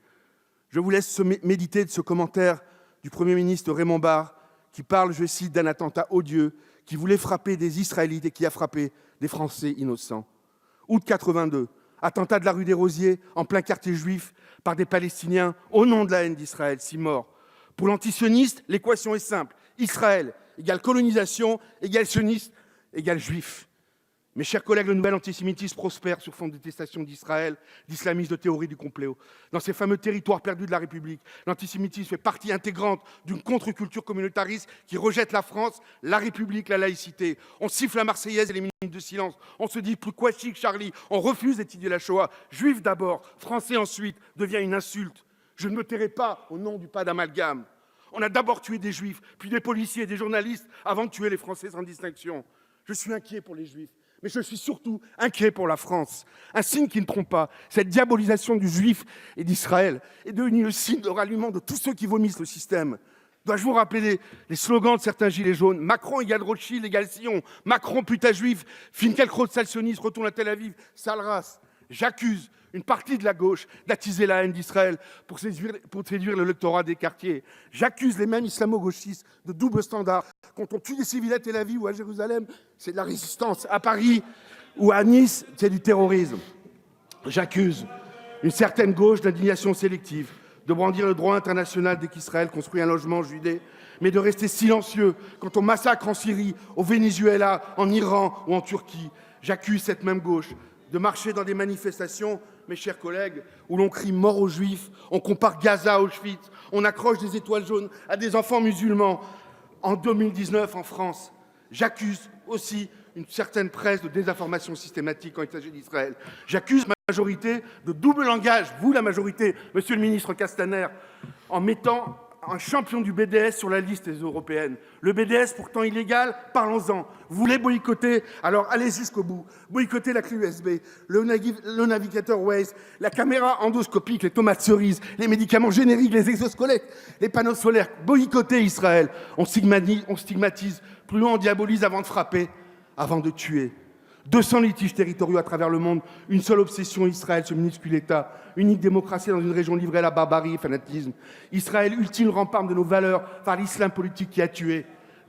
Je vous laisse méditer de ce commentaire du Premier ministre Raymond Barre qui parle, je cite, d'un attentat odieux qui voulait frapper des Israélites et qui a frappé des Français innocents. Août 82, attentat de la rue des Rosiers, en plein quartier juif, par des Palestiniens, au nom de la haine d'Israël, 6 morts. Pour l'antisioniste, l'équation est simple. Israël égale colonisation, égale sioniste, égale juif. Mes chers collègues, le nouvel antisémitisme prospère sur fond de détestation d'Israël, d'islamisme, de théorie du complot. Dans ces fameux territoires perdus de la République, l'antisémitisme fait partie intégrante d'une contre-culture communautariste qui rejette la France, la République, la laïcité. On siffle la Marseillaise et les minutes de silence. On se dit plus quoi chic, Charlie. On refuse d'étudier la Shoah. Juif d'abord, français ensuite, devient une insulte. Je ne me tairai pas au nom du pas d'amalgame. On a d'abord tué des Juifs, puis des policiers et des journalistes, avant de tuer les Français sans distinction. Je suis inquiet pour les Juifs. Mais je suis surtout inquiet pour la France. Un signe qui ne trompe pas, cette diabolisation du Juif et d'Israël est devenu le signe de ralliement de tous ceux qui vomissent le système. Dois-je vous rappeler les slogans de certains gilets jaunes? Macron égale Rothschild égale Sion. Macron putain juif. Finkielkraut sale sioniste retourne à Tel Aviv. Sale race. J'accuse une partie de la gauche d'attiser la haine d'Israël pour séduire le lectorat des quartiers. J'accuse les mêmes islamo-gauchistes de double standard. Quand on tue des civils à Tel Aviv ou à Jérusalem, c'est de la résistance. À Paris ou à Nice, c'est du terrorisme. J'accuse une certaine gauche d'indignation sélective, de brandir le droit international dès qu'Israël construit un logement en Judée, mais de rester silencieux quand on massacre en Syrie, au Venezuela, en Iran ou en Turquie. J'accuse cette même gauche de marcher dans des manifestations, mes chers collègues, où l'on crie mort aux Juifs, on compare Gaza à Auschwitz, on accroche des étoiles jaunes à des enfants musulmans. En 2019, en France, j'accuse aussi une certaine presse de désinformation systématique quand il s'agit d'Israël. J'accuse ma majorité de double langage, vous la majorité, monsieur le ministre Castaner, en mettant un champion du BDS sur la liste des européennes. Le BDS, pourtant illégal, parlons-en. Vous voulez boycotter, alors allez jusqu'au bout. Boycottez la clé USB, le navigateur Waze, la caméra endoscopique, les tomates cerises, les médicaments génériques, les exosquelettes, les panneaux solaires. Boycottez Israël. On stigmatise, plus loin on diabolise avant de frapper, avant de tuer. 200 litiges territoriaux à travers le monde, une seule obsession, Israël, ce minuscule État, unique démocratie dans une région livrée à la barbarie et fanatisme. Israël, ultime rempart de nos valeurs par l'islam politique qui a tué.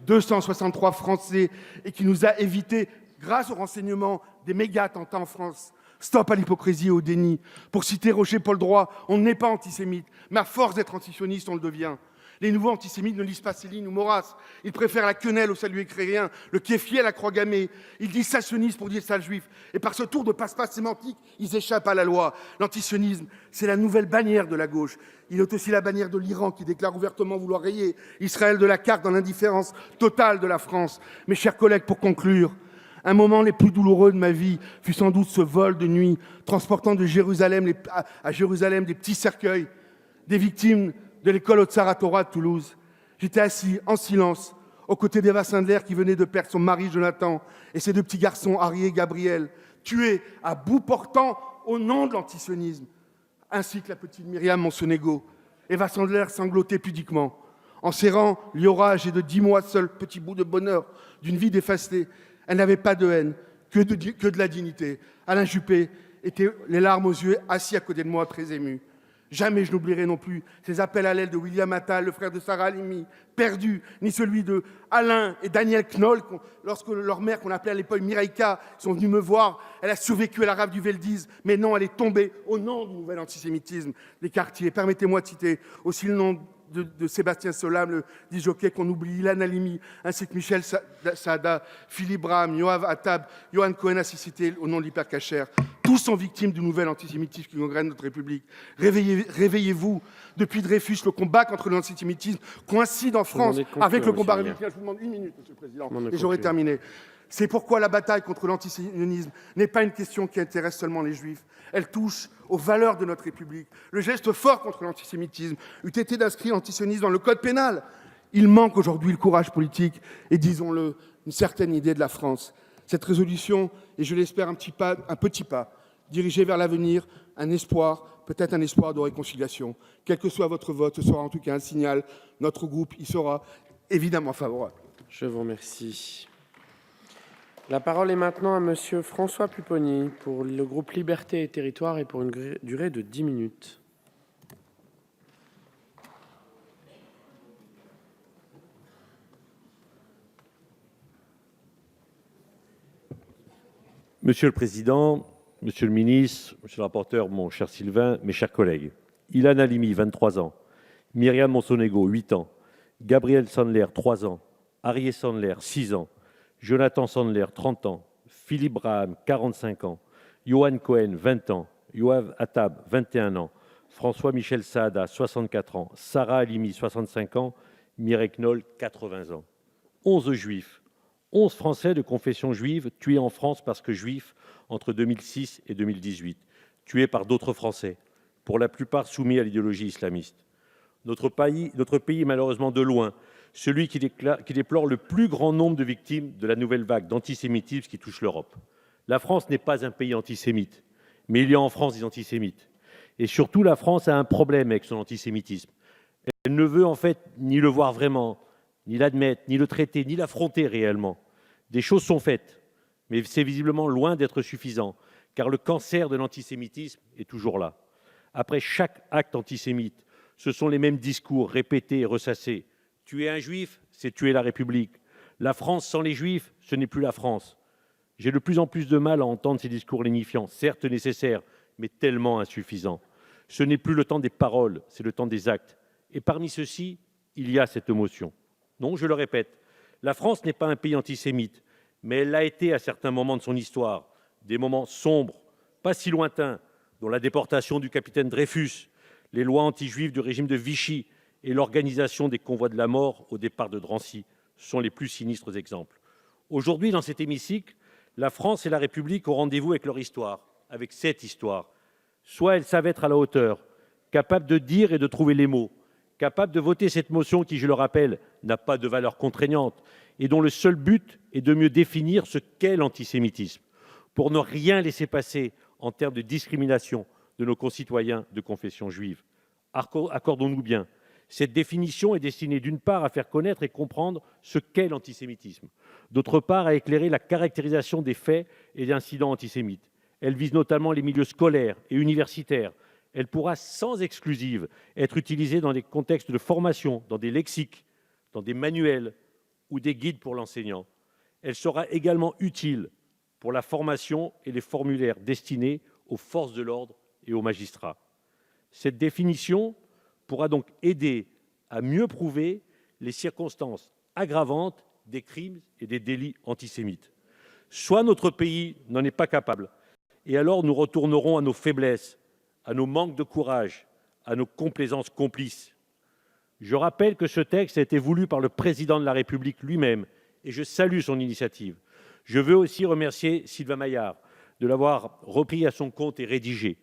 263 Français et qui nous a évité, grâce au renseignement, des méga-attentats en France. Stop à l'hypocrisie et au déni. Pour citer Roger Paul Droit, on n'est pas antisémite, mais à force d'être antisioniste, on le devient. Les nouveaux antisémites ne lisent pas Céline ou Maurras. Ils préfèrent la quenelle au salut écrérien, le kéfier à la croix gammée. Ils disent sale sioniste pour dire sale juif. Et par ce tour de passe-passe sémantique, ils échappent à la loi. L'antisionisme, c'est la nouvelle bannière de la gauche. Il est aussi la bannière de l'Iran qui déclare ouvertement vouloir rayer Israël de la carte dans l'indifférence totale de la France. Mes chers collègues, pour conclure, un moment les plus douloureux de ma vie fut sans doute ce vol de nuit transportant de Jérusalem à Jérusalem des petits cercueils des victimes de l'école Otsara Torah de Toulouse. J'étais assis en silence aux côtés d'Eva Sindler qui venait de perdre son mari Jonathan et ses deux petits garçons Harry et Gabriel, tués à bout portant au nom de l'antisionisme, ainsi que la petite Myriam Monsonego. Eva Sandler sanglotait pudiquement. En serrant Liora, âgée de 10 mois seul, petit bout de bonheur d'une vie dévastée, elle n'avait pas de haine, que de la dignité. Alain Juppé était les larmes aux yeux, assis à côté de moi, très ému. Jamais je n'oublierai non plus ces appels à l'aide de William Attal, le frère de Sarah Halimi, perdu, ni celui de Alain et Daniel Knoll, lorsque leur mère, qu'on appelait à l'époque Mireika, sont venus me voir. Elle a survécu à la rafle du Veldiz, mais non, elle est tombée au nom du nouvel antisémitisme des quartiers. Permettez-moi de citer aussi le nom de Sébastien Solam, le disjockey qu'on oublie, Ilan Halimi, ainsi que Michel Saada, Philippe Bram, Yoav Attab, Johan Cohen, ainsi cité au nom de l'hypercacher. Tous sont victimes du nouvel antisémitisme qui gangrène notre République. Réveillez-vous. Depuis Dreyfus, le combat contre l'antisémitisme coïncide en France avec le combat républicain. Je vous demande une minute, Monsieur le Président, et j'aurai terminé. C'est pourquoi la bataille contre l'antisionisme n'est pas une question qui intéresse seulement les Juifs. Elle touche aux valeurs de notre République. Le geste fort contre l'antisémitisme eût été d'inscrire l'antisionisme dans le code pénal. Il manque aujourd'hui le courage politique et, disons-le, une certaine idée de la France. Cette résolution est, je l'espère, un petit pas dirigé vers l'avenir, un espoir, peut-être un espoir de réconciliation. Quel que soit votre vote, ce sera en tout cas un signal. Notre groupe y sera évidemment favorable. Je vous remercie. La parole est maintenant à Monsieur François Pupponi pour le groupe Liberté et Territoires et pour une durée de 10 minutes. Monsieur le Président, Monsieur le Ministre, Monsieur le rapporteur, mon cher Sylvain, mes chers collègues. Ilan Halimi, 23 ans. Myriam Monsonego, 8 ans. Gabriel Sandler, 3 ans. Harry Sandler, 6 ans. Jonathan Sandler, 30 ans. Philippe Braham, 45 ans. Johan Cohen, 20 ans. Yoav Attab, 21 ans. François-Michel Saada, 64 ans. Sarah Halimi, 65 ans. Mireille Knoll, 80 ans. 11 juifs. 11 Français de confession juive tués en France parce que juifs entre 2006 et 2018, tués par d'autres Français, pour la plupart soumis à l'idéologie islamiste. Notre pays est malheureusement de loin celui qui déplore le plus grand nombre de victimes de la nouvelle vague d'antisémitisme qui touche l'Europe. La France n'est pas un pays antisémite, mais il y a en France des antisémites. Et surtout, la France a un problème avec son antisémitisme. Elle ne veut en fait ni le voir vraiment, ni l'admettre, ni le traiter, ni l'affronter réellement. Des choses sont faites, mais c'est visiblement loin d'être suffisant, car le cancer de l'antisémitisme est toujours là. Après chaque acte antisémite, ce sont les mêmes discours répétés et ressassés. Tuer un juif, c'est tuer la République. La France sans les juifs, ce n'est plus la France. J'ai de plus en plus de mal à entendre ces discours lénifiants, certes nécessaires, mais tellement insuffisants. Ce n'est plus le temps des paroles, c'est le temps des actes. Et parmi ceux-ci, il y a cette motion. Non, je le répète, la France n'est pas un pays antisémite, mais elle l'a été à certains moments de son histoire, des moments sombres, pas si lointains, dont la déportation du capitaine Dreyfus, les lois anti-juives du régime de Vichy et l'organisation des convois de la mort au départ de Drancy sont les plus sinistres exemples. Aujourd'hui, dans cet hémicycle, la France et la République ont rendez-vous avec leur histoire, avec cette histoire. Soit elles savent être à la hauteur, capables de dire et de trouver les mots, capables de voter cette motion qui, je le rappelle, n'a pas de valeur contraignante et dont le seul but est de mieux définir ce qu'est l'antisémitisme, pour ne rien laisser passer en termes de discrimination de nos concitoyens de confession juive. Accordons-nous bien, cette définition est destinée d'une part à faire connaître et comprendre ce qu'est l'antisémitisme, d'autre part à éclairer la caractérisation des faits et des incidents antisémites. Elle vise notamment les milieux scolaires et universitaires. Elle pourra sans exclusive être utilisée dans des contextes de formation, dans des lexiques, dans des manuels ou des guides pour l'enseignant. Elle sera également utile pour la formation et les formulaires destinés aux forces de l'ordre et aux magistrats. Cette définition pourra donc aider à mieux prouver les circonstances aggravantes des crimes et des délits antisémites. Soit notre pays n'en est pas capable, et alors nous retournerons à nos faiblesses, à nos manques de courage, à nos complaisances complices. Je rappelle que ce texte a été voulu par le président de la République lui-même, et je salue son initiative. Je veux aussi remercier Sylvain Maillard de l'avoir repris à son compte et rédigé.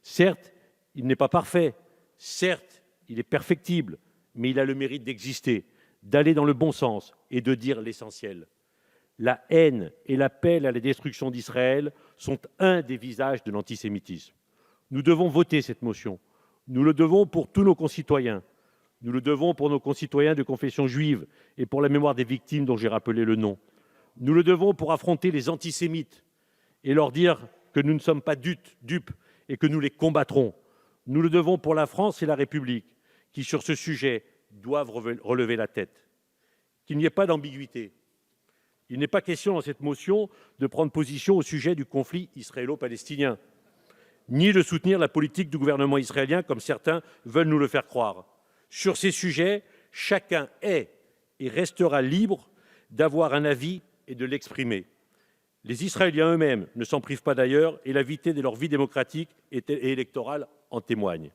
Certes, il n'est pas parfait, certes, il est perfectible, mais il a le mérite d'exister, d'aller dans le bon sens et de dire l'essentiel. La haine et l'appel à la destruction d'Israël sont un des visages de l'antisémitisme. Nous devons voter cette motion. Nous le devons pour tous nos concitoyens. Nous le devons pour nos concitoyens de confession juive et pour la mémoire des victimes dont j'ai rappelé le nom. Nous le devons pour affronter les antisémites et leur dire que nous ne sommes pas dupes et que nous les combattrons. Nous le devons pour la France et la République qui, sur ce sujet, doivent relever la tête. Qu'il n'y ait pas d'ambiguïté. Il n'est pas question dans cette motion de prendre position au sujet du conflit israélo-palestinien, ni de soutenir la politique du gouvernement israélien comme certains veulent nous le faire croire. Sur ces sujets, chacun est et restera libre d'avoir un avis et de l'exprimer. Les Israéliens eux-mêmes ne s'en privent pas d'ailleurs et la vitesse de leur vie démocratique et électorale en témoigne.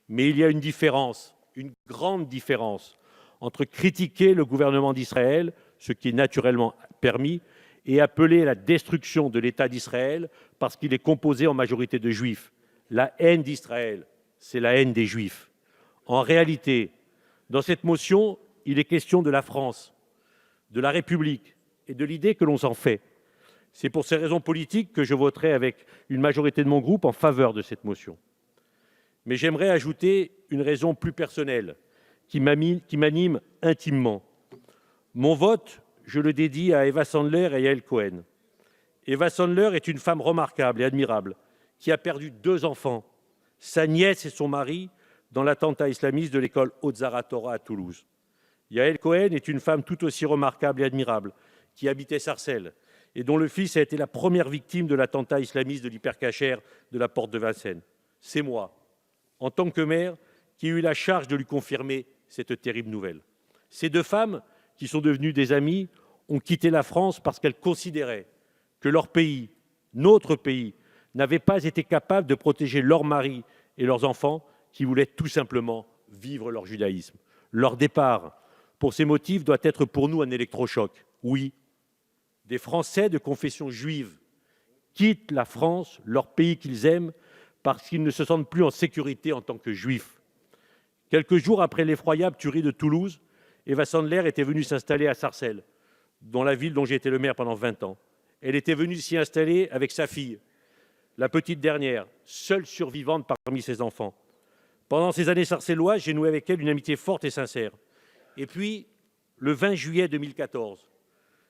Mais il y a une différence, une grande différence, entre critiquer le gouvernement d'Israël, ce qui est naturellement permis, et appeler à la destruction de l'État d'Israël parce qu'il est composé en majorité de Juifs. La haine d'Israël, c'est la haine des Juifs. En réalité, dans cette motion, il est question de la France, de la République et de l'idée que l'on s'en fait. C'est pour ces raisons politiques que je voterai avec une majorité de mon groupe en faveur de cette motion. Mais j'aimerais ajouter une raison plus personnelle qui m'anime intimement. Mon vote, je le dédie à Eva Sandler et à Yael Cohen. Eva Sandler est une femme remarquable et admirable qui a perdu 2 enfants, sa nièce et son mari, dans l'attentat islamiste de l'école Ozar Torah à Toulouse. Yael Cohen est une femme tout aussi remarquable et admirable qui habitait Sarcelles et dont le fils a été la première victime de l'attentat islamiste de l'Hypercacher de la porte de Vincennes. C'est moi, en tant que maire, qui ai eu la charge de lui confirmer cette terrible nouvelle. Ces 2 femmes, qui sont devenues des amies, ont quitté la France parce qu'elles considéraient que leur pays, notre pays, n'avait pas été capable de protéger leurs maris et leurs enfants qui voulaient tout simplement vivre leur judaïsme. Leur départ, pour ces motifs, doit être pour nous un électrochoc. Oui, des Français de confession juive quittent la France, leur pays qu'ils aiment, parce qu'ils ne se sentent plus en sécurité en tant que juifs. Quelques jours après l'effroyable tuerie de Toulouse, Eva Sandler était venue s'installer à Sarcelles, dans la ville dont j'ai été le maire pendant 20 ans. Elle était venue s'y installer avec sa fille, la petite dernière, seule survivante parmi ses enfants. Pendant ces années sarcelloises, j'ai noué avec elle une amitié forte et sincère. Et puis, le 20 juillet 2014,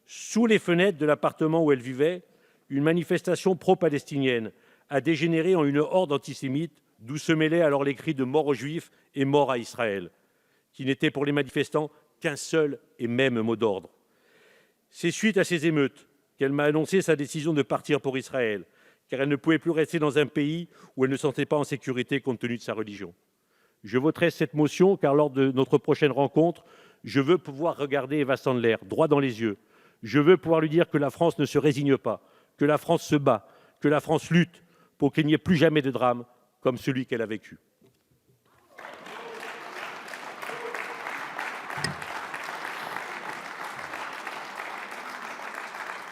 sous les fenêtres de l'appartement où elle vivait, une manifestation pro-palestinienne a dégénéré en une horde antisémite d'où se mêlaient alors les cris de mort aux Juifs et mort à Israël, qui n'étaient pour les manifestants qu'un seul et même mot d'ordre. C'est suite à ces émeutes qu'elle m'a annoncé sa décision de partir pour Israël, car elle ne pouvait plus rester dans un pays où elle ne se sentait pas en sécurité compte tenu de sa religion. Je voterai cette motion car lors de notre prochaine rencontre, je veux pouvoir regarder Eva Sandler droit dans les yeux. Je veux pouvoir lui dire que la France ne se résigne pas, que la France se bat, que la France lutte pour qu'il n'y ait plus jamais de drame comme celui qu'elle a vécu.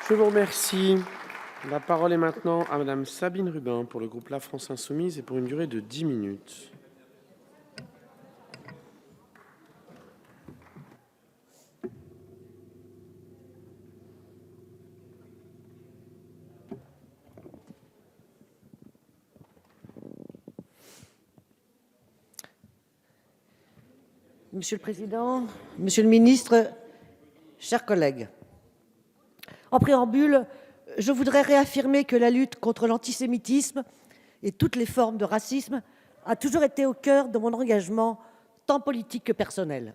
Je vous remercie. La parole est maintenant à Madame Sabine Rubin pour le groupe La France Insoumise et pour une durée de 10 minutes. Monsieur le Président, Monsieur le Ministre, chers collègues, en préambule, je voudrais réaffirmer que la lutte contre l'antisémitisme et toutes les formes de racisme a toujours été au cœur de mon engagement, tant politique que personnel.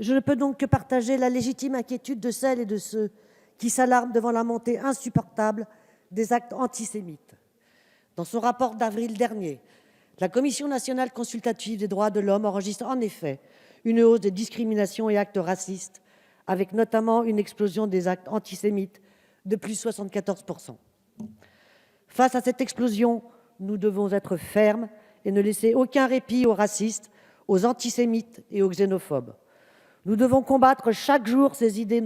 Je ne peux donc que partager la légitime inquiétude de celles et de ceux qui s'alarment devant la montée insupportable des actes antisémites. Dans son rapport d'avril dernier, la Commission nationale consultative des droits de l'homme enregistre en effet une hausse des discriminations et actes racistes, avec notamment une explosion des actes antisémites de plus 74%. Face à cette explosion, nous devons être fermes et ne laisser aucun répit aux racistes, aux antisémites et aux xénophobes. Nous devons combattre chaque jour ces idées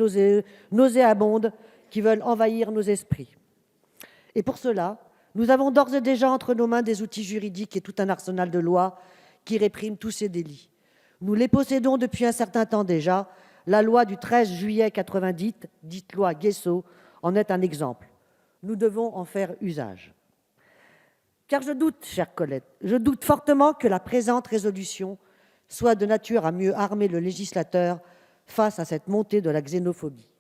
nauséabondes qui veulent envahir nos esprits. Et pour cela, nous avons d'ores et déjà entre nos mains des outils juridiques et tout un arsenal de lois qui répriment tous ces délits. Nous les possédons depuis un certain temps déjà. La loi du 13 juillet 90, dite loi Guessot, en est un exemple. Nous devons en faire usage. Car je doute, chers collègues, je doute fortement que la présente résolution soit de nature à mieux armer le législateur face à cette montée de la xénophobie.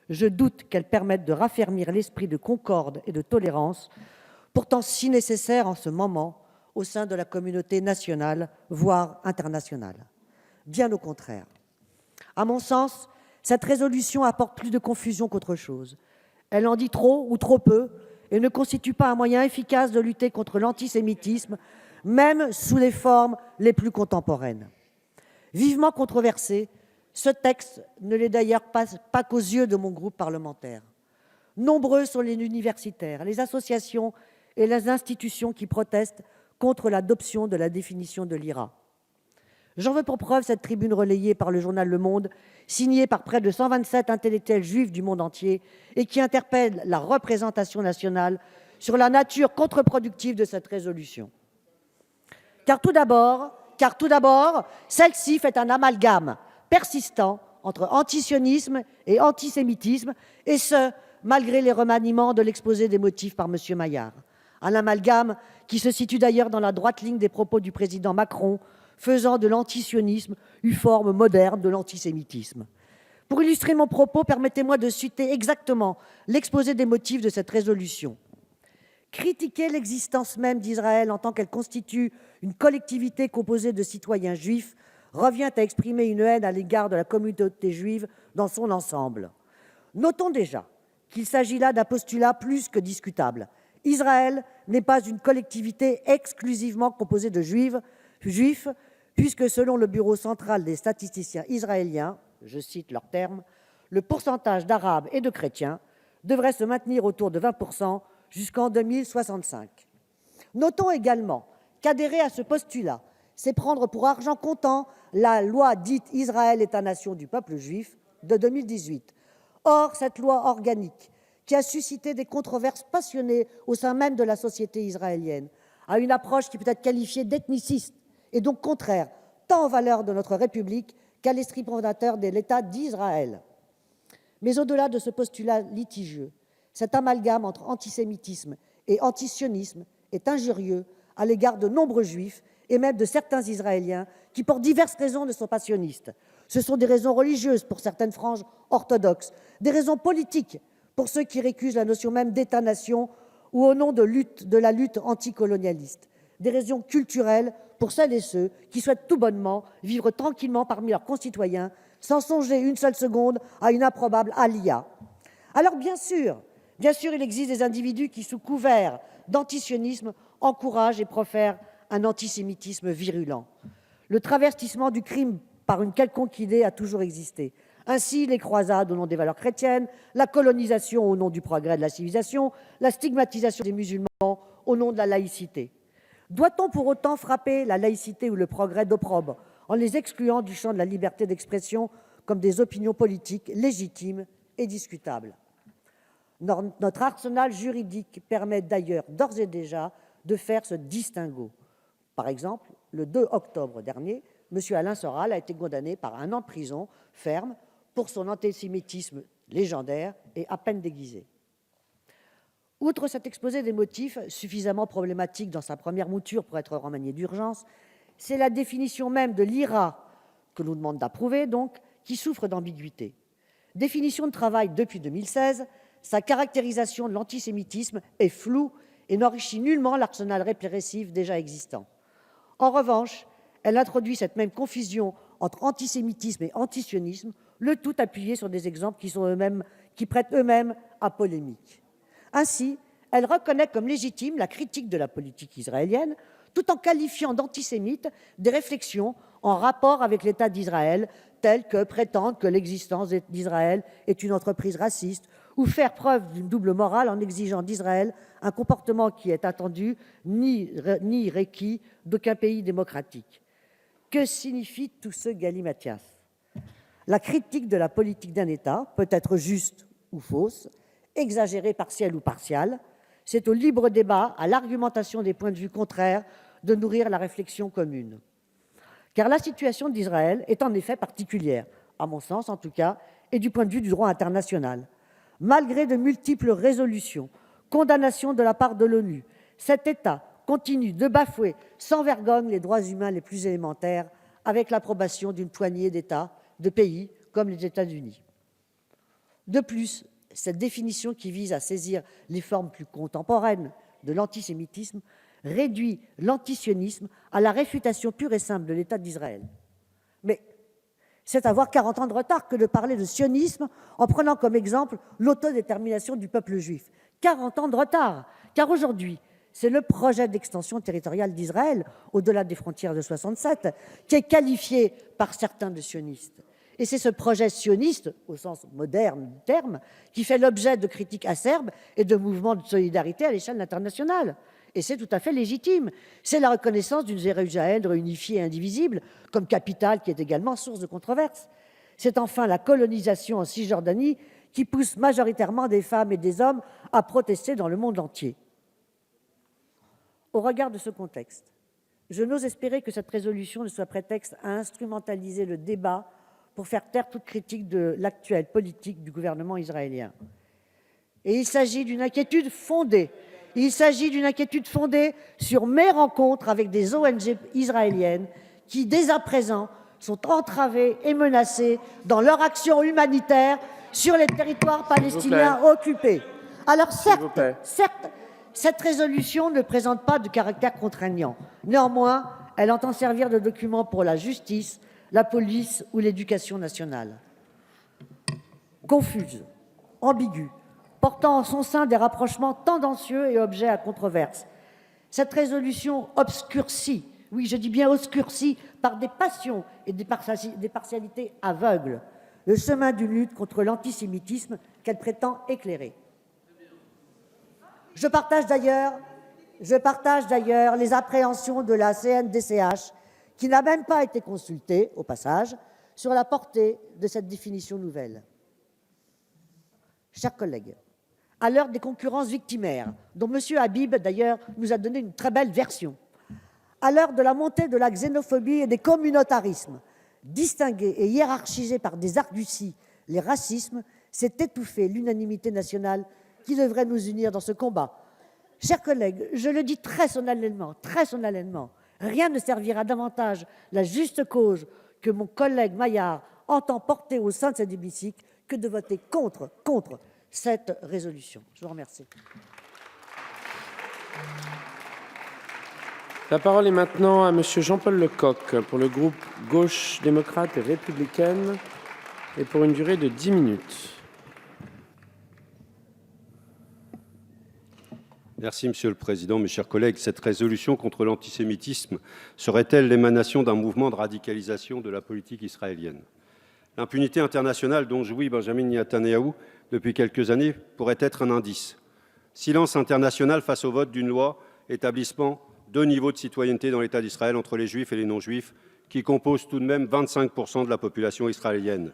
Je doute qu'elle permette de raffermir l'esprit de concorde et de tolérance, pourtant si nécessaire en ce moment au sein de la communauté nationale, voire internationale. Bien au contraire. À mon sens, cette résolution apporte plus de confusion qu'autre chose. Elle en dit trop ou trop peu et ne constitue pas un moyen efficace de lutter contre l'antisémitisme, même sous les formes les plus contemporaines. Vivement controversé, ce texte ne l'est d'ailleurs pas qu'aux yeux de mon groupe parlementaire. Nombreux sont les universitaires, les associations et les institutions qui protestent contre l'adoption de la définition de l'IHRA. J'en veux pour preuve cette tribune relayée par le journal Le Monde, signée par près de 127 intellectuels juifs du monde entier et qui interpelle la représentation nationale sur la nature contre-productive de cette résolution. Car tout d'abord, celle-ci fait un amalgame persistant entre antisionisme et antisémitisme, et ce, malgré les remaniements de l'exposé des motifs par M. Maillard. Un amalgame qui se situe d'ailleurs dans la droite ligne des propos du président Macron, faisant de l'antisionisme une forme moderne de l'antisémitisme. Pour illustrer mon propos, permettez-moi de citer exactement l'exposé des motifs de cette résolution. Critiquer l'existence même d'Israël en tant qu'elle constitue une collectivité composée de citoyens juifs revient à exprimer une haine à l'égard de la communauté juive dans son ensemble. Notons déjà qu'il s'agit là d'un postulat plus que discutable. Israël n'est pas une collectivité exclusivement composée de juifs, puisque selon le Bureau central des statisticiens israéliens, je cite leurs termes, le pourcentage d'Arabes et de chrétiens devrait se maintenir autour de 20% jusqu'en 2065. Notons également qu'adhérer à ce postulat, c'est prendre pour argent comptant la loi dite Israël État-nation du peuple juif de 2018. Or, cette loi organique, qui a suscité des controverses passionnées au sein même de la société israélienne, a une approche qui peut être qualifiée d'ethniciste et donc contraire tant aux valeurs de notre République qu'à l'esprit fondateur de l'État d'Israël. Mais au-delà de ce postulat litigieux, cet amalgame entre antisémitisme et antisionisme est injurieux à l'égard de nombreux juifs et même de certains Israéliens qui, pour diverses raisons, ne sont pas sionistes. Ce sont des raisons religieuses pour certaines franges orthodoxes, des raisons politiques pour ceux qui récusent la notion même d'État-nation ou au nom de la lutte anticolonialiste, des raisons culturelles pour celles et ceux qui souhaitent tout bonnement vivre tranquillement parmi leurs concitoyens sans songer une seule seconde à une improbable alia. Alors bien sûr, il existe des individus qui, sous couvert d'antisionisme, encouragent et profèrent un antisémitisme virulent. Le travestissement du crime par une quelconque idée a toujours existé. Ainsi, les croisades au nom des valeurs chrétiennes, la colonisation au nom du progrès de la civilisation, la stigmatisation des musulmans au nom de la laïcité. Doit-on pour autant frapper la laïcité ou le progrès d'opprobre en les excluant du champ de la liberté d'expression comme des opinions politiques légitimes et discutables ? Notre arsenal juridique permet d'ailleurs d'ores et déjà de faire ce distinguo. Par exemple, le 2 octobre dernier, M. Alain Soral a été condamné par 1 an de prison ferme pour son antisémitisme légendaire et à peine déguisé. Outre cet exposé des motifs, suffisamment problématique dans sa première mouture pour être remanié d'urgence, c'est la définition même de l'IHRA, que l'on demande d'approuver donc, qui souffre d'ambiguïté. Définition de travail depuis 2016, sa caractérisation de l'antisémitisme est floue et n'enrichit nullement l'arsenal répressif déjà existant. En revanche, elle introduit cette même confusion entre antisémitisme et antisionisme, le tout appuyé sur des exemples qui prêtent eux-mêmes à polémique. Ainsi, elle reconnaît comme légitime la critique de la politique israélienne, tout en qualifiant d'antisémites des réflexions en rapport avec l'État d'Israël, telles que prétendre que l'existence d'Israël est une entreprise raciste, ou faire preuve d'une double morale en exigeant d'Israël un comportement qui est attendu ni requis d'aucun pays démocratique. Que signifie tout ce galimatias? La critique de la politique d'un État peut être juste ou fausse, exagérée partielle ou partiale. C'est au libre débat, à l'argumentation des points de vue contraires, de nourrir la réflexion commune. Car la situation d'Israël est en effet particulière, à mon sens en tout cas, et du point de vue du droit international. Malgré de multiples résolutions, condamnations de la part de l'ONU, cet État continue de bafouer sans vergogne les droits humains les plus élémentaires avec l'approbation d'une poignée d'États, de pays comme les États-Unis. De plus, cette définition qui vise à saisir les formes plus contemporaines de l'antisémitisme réduit l'antisionisme à la réfutation pure et simple de l'État d'Israël. Mais c'est avoir 40 ans de retard que de parler de sionisme en prenant comme exemple l'autodétermination du peuple juif. 40 ans de retard, car aujourd'hui, c'est le projet d'extension territoriale d'Israël, au-delà des frontières de 67, qui est qualifié par certains de sioniste. Et c'est ce projet sioniste, au sens moderne du terme, qui fait l'objet de critiques acerbes et de mouvements de solidarité à l'échelle internationale. Et c'est tout à fait légitime. C'est la reconnaissance d'une Jérusalem réunifiée et indivisible comme capitale qui est également source de controverses. C'est enfin la colonisation en Cisjordanie qui pousse majoritairement des femmes et des hommes à protester dans le monde entier. Au regard de ce contexte, je n'ose espérer que cette résolution ne soit prétexte à instrumentaliser le débat pour faire taire toute critique de l'actuelle politique du gouvernement israélien. Et il s'agit d'une inquiétude fondée. Il s'agit d'une inquiétude fondée sur mes rencontres avec des ONG israéliennes qui, dès à présent, sont entravées et menacées dans leur action humanitaire sur les territoires palestiniens occupés. Alors certes, cette résolution ne présente pas de caractère contraignant. Néanmoins, elle entend servir de document pour la justice, la police ou l'éducation nationale. Confuse, ambiguë, portant en son sein des rapprochements tendancieux et objets à controverse. Cette résolution obscurcit, oui je dis bien obscurcit, par des passions et des partialités aveugles, le chemin d'une lutte contre l'antisémitisme qu'elle prétend éclairer. Je partage d'ailleurs les appréhensions de la CNDCH, qui n'a même pas été consultée, au passage, sur la portée de cette définition nouvelle. Chers collègues, à l'heure des concurrences victimaires, dont M. Habib, d'ailleurs, nous a donné une très belle version, à l'heure de la montée de la xénophobie et des communautarismes, distingués et hiérarchisés par des arguties, les racismes, c'est étouffer l'unanimité nationale qui devrait nous unir dans ce combat. Chers collègues, je le dis très solennellement, rien ne servira davantage la juste cause que mon collègue Maillard entend porter au sein de cet hémicycle que de voter contre cette résolution. Je vous remercie. La parole est maintenant à Monsieur Jean-Paul Lecoq pour le groupe Gauche démocrate et républicaine et pour une durée de 10 minutes. Merci Monsieur le Président, mes chers collègues. Cette résolution contre l'antisémitisme serait-elle l'émanation d'un mouvement de radicalisation de la politique israélienne? L'impunité internationale dont jouit Benjamin Netanyahou depuis quelques années pourrait être un indice. Silence international face au vote d'une loi établissant 2 niveaux de citoyenneté dans l'État d'Israël entre les juifs et les non-juifs, qui composent tout de même 25% de la population israélienne.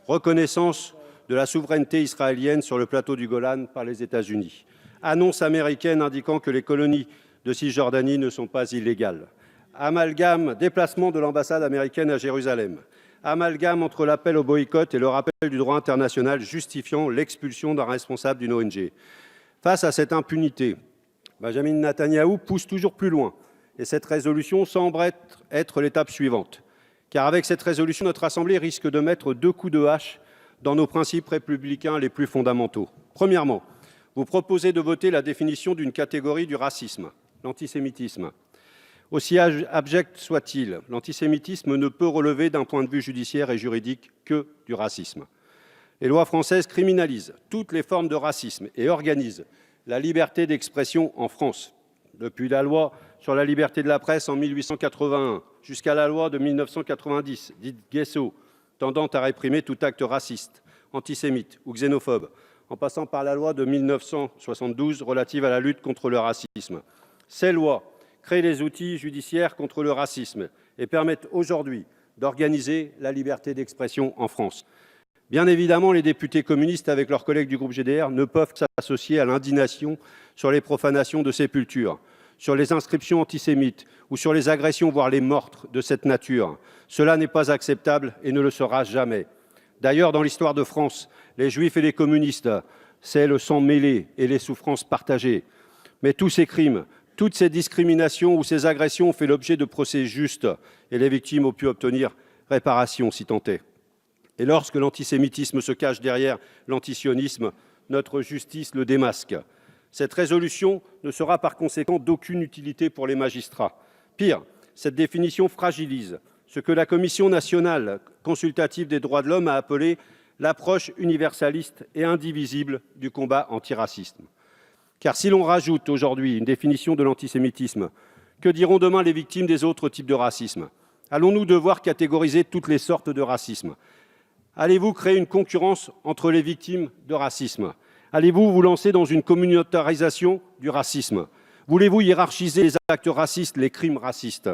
Reconnaissance de la souveraineté israélienne sur le plateau du Golan par les États-Unis. Annonce américaine indiquant que les colonies de Cisjordanie ne sont pas illégales. Amalgame, déplacement de l'ambassade américaine à Jérusalem. Amalgame entre l'appel au boycott et le rappel du droit international justifiant l'expulsion d'un responsable d'une ONG. Face à cette impunité, Benjamin Netanyahou pousse toujours plus loin et cette résolution semble être l'étape suivante. Car avec cette résolution, notre Assemblée risque de mettre 2 coups de hache dans nos principes républicains les plus fondamentaux. Premièrement, vous proposez de voter la définition d'une catégorie du racisme, l'antisémitisme. Aussi abject soit-il, l'antisémitisme ne peut relever d'un point de vue judiciaire et juridique que du racisme. Les lois françaises criminalisent toutes les formes de racisme et organisent la liberté d'expression en France. Depuis la loi sur la liberté de la presse en 1881 jusqu'à la loi de 1990, dite Guesso, tendant à réprimer tout acte raciste, antisémite ou xénophobe, en passant par la loi de 1972 relative à la lutte contre le racisme. Ces lois créent les outils judiciaires contre le racisme et permettent aujourd'hui d'organiser la liberté d'expression en France. Bien évidemment, les députés communistes, avec leurs collègues du groupe GDR, ne peuvent s'associer à l'indignation sur les profanations de sépultures, sur les inscriptions antisémites ou sur les agressions, voire les meurtres de cette nature. Cela n'est pas acceptable et ne le sera jamais. D'ailleurs, dans l'histoire de France, les juifs et les communistes, c'est le sang mêlé et les souffrances partagées. Mais tous ces crimes, toutes ces discriminations ou ces agressions ont fait l'objet de procès justes et les victimes ont pu obtenir réparation si tant est. Et lorsque l'antisémitisme se cache derrière l'antisionisme, notre justice le démasque. Cette résolution ne sera par conséquent d'aucune utilité pour les magistrats. Pire, cette définition fragilise ce que la Commission nationale consultative des droits de l'homme a appelé l'approche universaliste et indivisible du combat antiraciste. Car si l'on rajoute aujourd'hui une définition de l'antisémitisme, que diront demain les victimes des autres types de racisme? Allons-nous devoir catégoriser toutes les sortes de racisme? Allez-vous créer une concurrence entre les victimes de racisme? Allez-vous vous lancer dans une communautarisation du racisme? Voulez-vous hiérarchiser les actes racistes, les crimes racistes?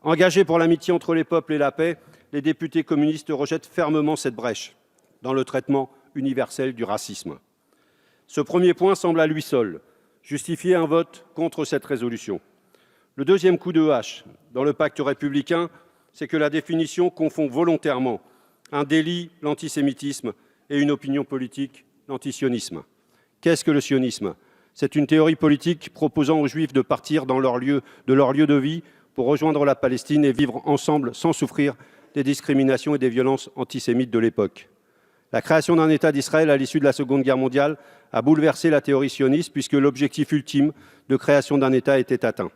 Engagés pour l'amitié entre les peuples et la paix, les députés communistes rejettent fermement cette brèche dans le traitement universel du racisme. Ce premier point semble à lui seul justifier un vote contre cette résolution. Le deuxième coup de hache dans le pacte républicain, c'est que la définition confond volontairement un délit, l'antisémitisme, et une opinion politique, l'antisionisme. Qu'est-ce que le sionisme? C'est une théorie politique proposant aux Juifs de partir de leur lieu de vie pour rejoindre la Palestine et vivre ensemble sans souffrir des discriminations et des violences antisémites de l'époque. La création d'un État d'Israël à l'issue de la Seconde Guerre mondiale a bouleversé la théorie sioniste puisque l'objectif ultime de création d'un État était atteint.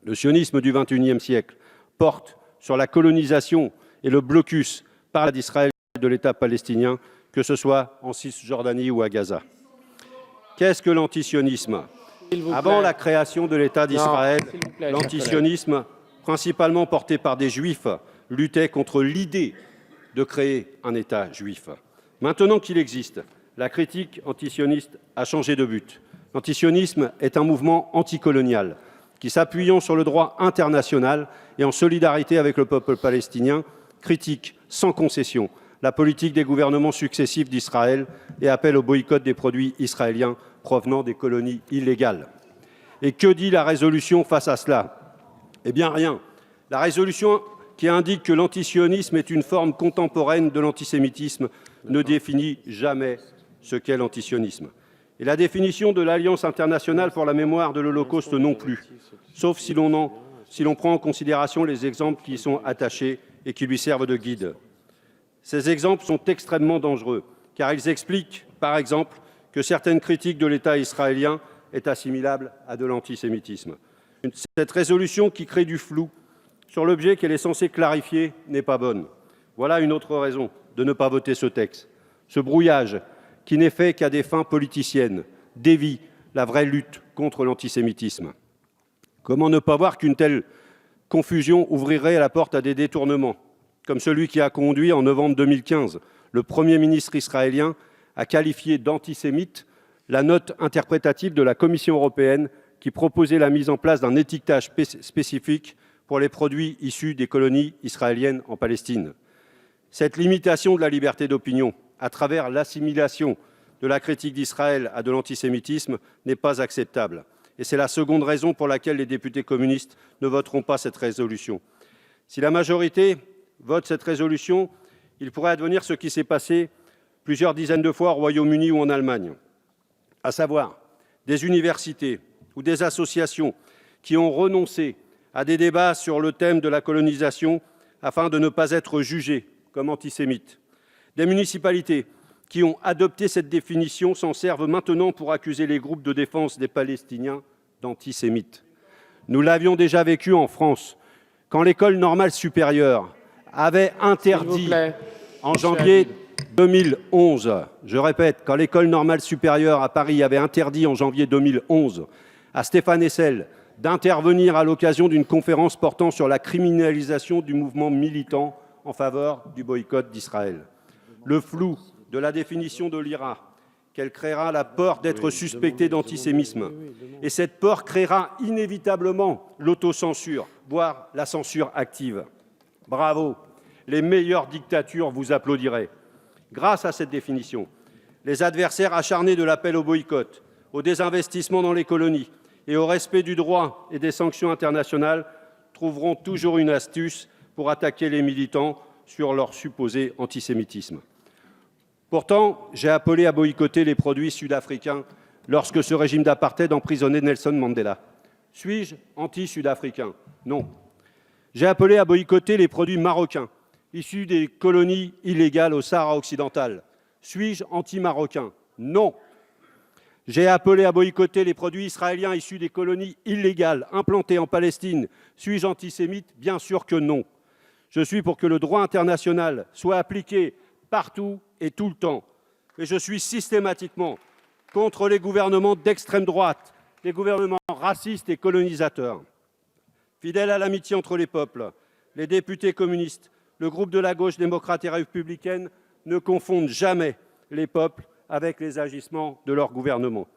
Le sionisme du XXIe siècle porte sur la colonisation et le blocus par d'Israël de l'État palestinien, que ce soit en Cisjordanie ou à Gaza. Qu'est-ce que l'antisionisme? Avant la création de l'État d'Israël, l'antisionisme, principalement porté par des juifs, luttait contre l'idée de créer un État juif. Maintenant qu'il existe, la critique antisioniste a changé de but. L'antisionisme est un mouvement anticolonial qui, s'appuyant sur le droit international et en solidarité avec le peuple palestinien, critique sans concession la politique des gouvernements successifs d'Israël et appelle au boycott des produits israéliens provenant des colonies illégales. Et que dit la résolution face à cela? Eh bien rien. La résolution qui indique que l'antisionisme est une forme contemporaine de l'antisémitisme ne définit jamais ce qu'est l'antisionisme. Et la définition de l'Alliance internationale pour la mémoire de l'Holocauste non plus, sauf si l'on prend en considération les exemples qui y sont attachés et qui lui servent de guide. Ces exemples sont extrêmement dangereux, car ils expliquent, par exemple, que certaines critiques de l'État israélien est assimilable à de l'antisémitisme. Cette résolution qui crée du flou sur l'objet qu'elle est censée clarifier n'est pas bonne. Voilà une autre raison de ne pas voter ce texte. Ce brouillage, qui n'est fait qu'à des fins politiciennes, dévie la vraie lutte contre l'antisémitisme. Comment ne pas voir qu'une telle confusion ouvrirait la porte à des détournements, comme celui qui a conduit en novembre 2015 le Premier ministre israélien à qualifier d'antisémite la note interprétative de la Commission européenne qui proposait la mise en place d'un étiquetage spécifique pour les produits issus des colonies israéliennes en Palestine. Cette limitation de la liberté d'opinion à travers l'assimilation de la critique d'Israël à de l'antisémitisme n'est pas acceptable. Et c'est la seconde raison pour laquelle les députés communistes ne voteront pas cette résolution. Si la majorité vote cette résolution, il pourrait advenir ce qui s'est passé plusieurs dizaines de fois au Royaume-Uni ou en Allemagne, à savoir des universités ou des associations qui ont renoncé à des débats sur le thème de la colonisation afin de ne pas être jugées comme antisémites. Des municipalités qui ont adopté cette définition s'en servent maintenant pour accuser les groupes de défense des Palestiniens d'antisémites. Nous l'avions déjà vécu en France, quand l'école normale supérieure avait interdit en janvier 2011, je répète, quand l'école normale supérieure à Paris avait interdit en janvier 2011 à Stéphane Hessel d'intervenir à l'occasion d'une conférence portant sur la criminalisation du mouvement militant en faveur du boycott d'Israël. Le flou de la définition de l'IRA, qu'elle créera la peur d'être suspecté d'antisémisme. Et cette peur créera inévitablement l'autocensure, voire la censure active. Bravo, les meilleures dictatures vous applaudiraient. Grâce à cette définition, les adversaires acharnés de l'appel au boycott, au désinvestissement dans les colonies et au respect du droit et des sanctions internationales trouveront toujours une astuce pour attaquer les militants sur leur supposé antisémitisme. Pourtant, j'ai appelé à boycotter les produits sud-africains lorsque ce régime d'apartheid emprisonnait Nelson Mandela. Suis-je anti-sud-africain? Non. J'ai appelé à boycotter les produits marocains, issus des colonies illégales au Sahara occidental. Suis-je anti-marocain? Non. J'ai appelé à boycotter les produits israéliens issus des colonies illégales implantées en Palestine. Suis-je antisémite? Bien sûr que non. Je suis pour que le droit international soit appliqué partout et tout le temps. Et je suis systématiquement contre les gouvernements d'extrême droite, les gouvernements racistes et colonisateurs. Fidèles à l'amitié entre les peuples, les députés communistes, le groupe de la gauche démocrate et républicaine ne confondent jamais les peuples avec les agissements de leur gouvernement.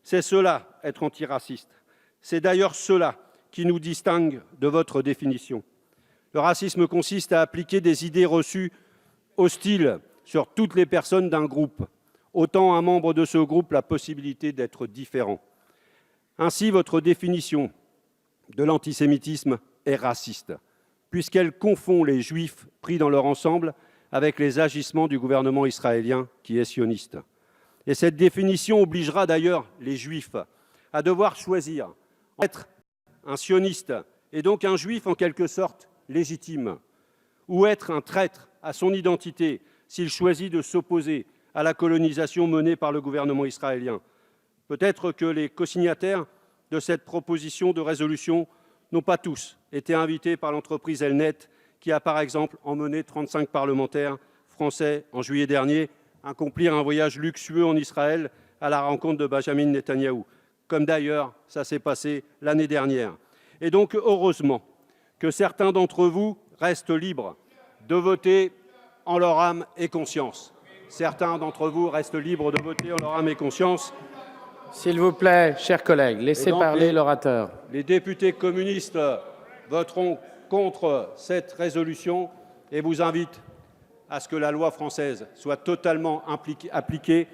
C'est cela, être antiraciste. C'est d'ailleurs cela qui nous distingue de votre définition. Le racisme consiste à appliquer des idées reçues hostiles sur toutes les personnes d'un groupe, ôtant à un membre de ce groupe la possibilité d'être différent. Ainsi, votre définition de l'antisémitisme est raciste, puisqu'elle confond les juifs pris dans leur ensemble avec les agissements du gouvernement israélien qui est sioniste. Et cette définition obligera d'ailleurs les juifs à devoir choisir entre être un sioniste et donc un juif en quelque sorte légitime, ou être un traître à son identité s'il choisit de s'opposer à la colonisation menée par le gouvernement israélien. Peut-être que les co-signataires de cette proposition de résolution n'ont pas tous été invités par l'entreprise Elnet, qui a par exemple emmené 35 parlementaires français en juillet dernier accomplir un voyage luxueux en Israël à la rencontre de Benjamin Netanyahou, comme d'ailleurs ça s'est passé l'année dernière. Et donc heureusement que certains d'entre vous restent libres de voter en leur âme et conscience. Certains d'entre vous restent libres de voter en leur âme et conscience. S'il vous plaît, chers collègues, laissez parler l'orateur. Les députés communistes voteront contre cette résolution et vous invitent à ce que la loi française soit totalement appliquée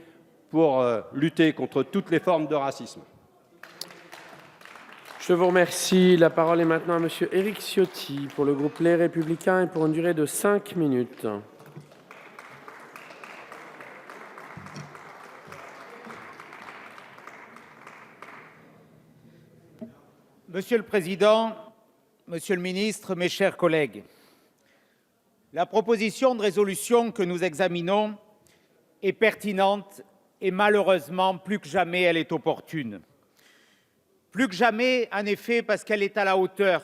pour lutter contre toutes les formes de racisme. Je vous remercie. La parole est maintenant à monsieur Éric Ciotti pour le groupe Les Républicains et pour une durée de 5 minutes. Monsieur le Président, Monsieur le Ministre, mes chers collègues, la proposition de résolution que nous examinons est pertinente et malheureusement, plus que jamais, elle est opportune. Plus que jamais, en effet, parce qu'elle est à la hauteur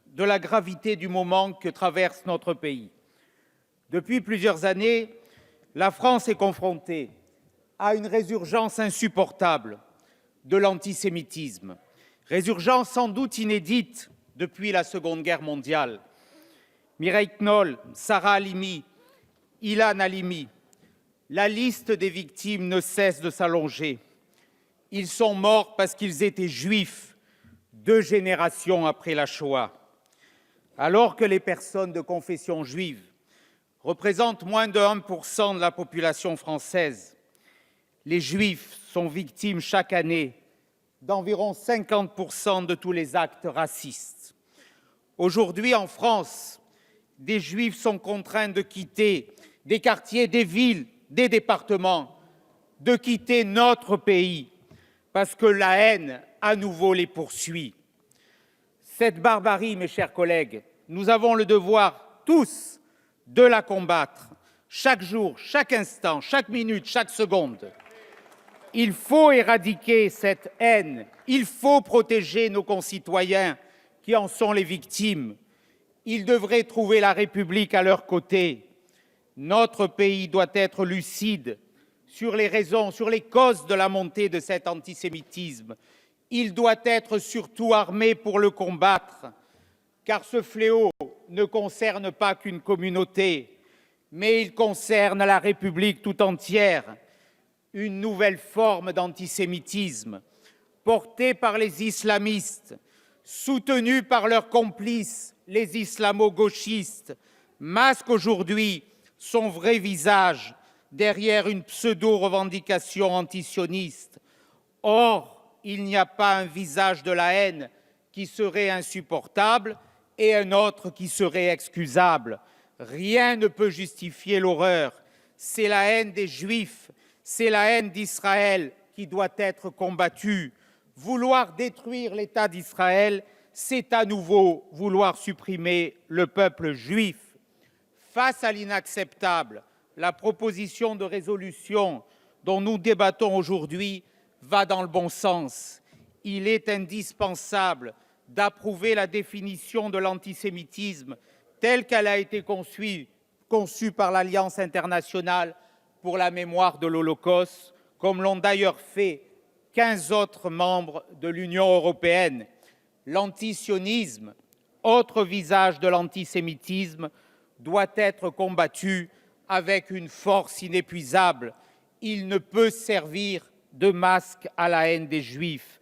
de la gravité du moment que traverse notre pays. Depuis plusieurs années, la France est confrontée à une résurgence insupportable de l'antisémitisme, résurgence sans doute inédite depuis la Seconde Guerre mondiale. Mireille Knoll, Sarah Halimi, Ilan Halimi, la liste des victimes ne cesse de s'allonger. Ils sont morts parce qu'ils étaient juifs 2 générations après la Shoah. Alors que les personnes de confession juive représentent moins de 1% de la population française, les juifs sont victimes chaque année d'environ 50% de tous les actes racistes. Aujourd'hui, en France, des juifs sont contraints de quitter des quartiers, des villes, des départements, de quitter notre pays parce que la haine, à nouveau, les poursuit. Cette barbarie, mes chers collègues, nous avons le devoir, tous, de la combattre, chaque jour, chaque instant, chaque minute, chaque seconde. Il faut éradiquer cette haine, il faut protéger nos concitoyens qui en sont les victimes. Ils devraient trouver la République à leur côté. Notre pays doit être lucide sur les raisons, sur les causes de la montée de cet antisémitisme. Il doit être surtout armé pour le combattre, car ce fléau ne concerne pas qu'une communauté, mais il concerne la République tout entière. Une nouvelle forme d'antisémitisme, portée par les islamistes, soutenue par leurs complices, les islamo-gauchistes, masque aujourd'hui son vrai visage derrière une pseudo-revendication antisioniste. Or, il n'y a pas un visage de la haine qui serait insupportable et un autre qui serait excusable. Rien ne peut justifier l'horreur. C'est la haine des Juifs, c'est la haine d'Israël qui doit être combattue. Vouloir détruire l'État d'Israël, c'est à nouveau vouloir supprimer le peuple juif. Face à l'inacceptable, la proposition de résolution dont nous débattons aujourd'hui va dans le bon sens. Il est indispensable d'approuver la définition de l'antisémitisme telle qu'elle a été conçue par l'Alliance internationale pour la mémoire de l'Holocauste, comme l'ont d'ailleurs fait 15 autres membres de l'Union européenne. L'antisionisme, autre visage de l'antisémitisme, doit être combattu avec une force inépuisable. Il ne peut servir de masque à la haine des Juifs.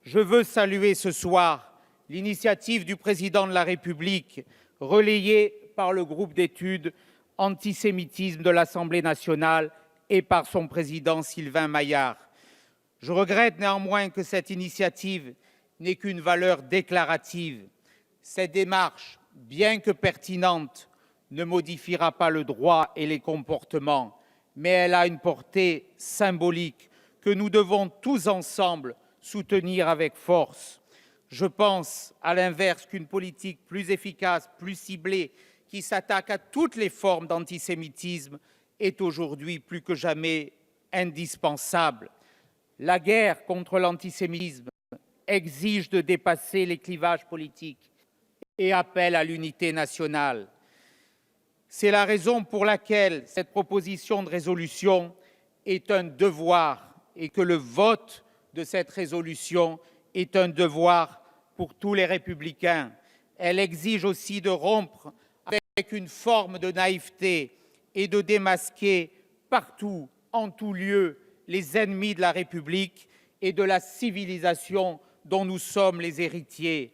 Je veux saluer ce soir l'initiative du Président de la République, relayée par le groupe d'études antisémitisme de l'Assemblée nationale et par son président Sylvain Maillard. Je regrette néanmoins que cette initiative n'ait qu'une valeur déclarative. Cette démarche, bien que pertinente, ne modifiera pas le droit et les comportements, mais elle a une portée symbolique que nous devons tous ensemble soutenir avec force. Je pense, à l'inverse, qu'une politique plus efficace, plus ciblée, qui s'attaque à toutes les formes d'antisémitisme est aujourd'hui plus que jamais indispensable. La guerre contre l'antisémitisme exige de dépasser les clivages politiques et appelle à l'unité nationale. C'est la raison pour laquelle cette proposition de résolution est un devoir et que le vote de cette résolution est un devoir pour tous les républicains. Elle exige aussi de rompre avec une forme de naïveté et de démasquer partout, en tout lieu, les ennemis de la République et de la civilisation dont nous sommes les héritiers.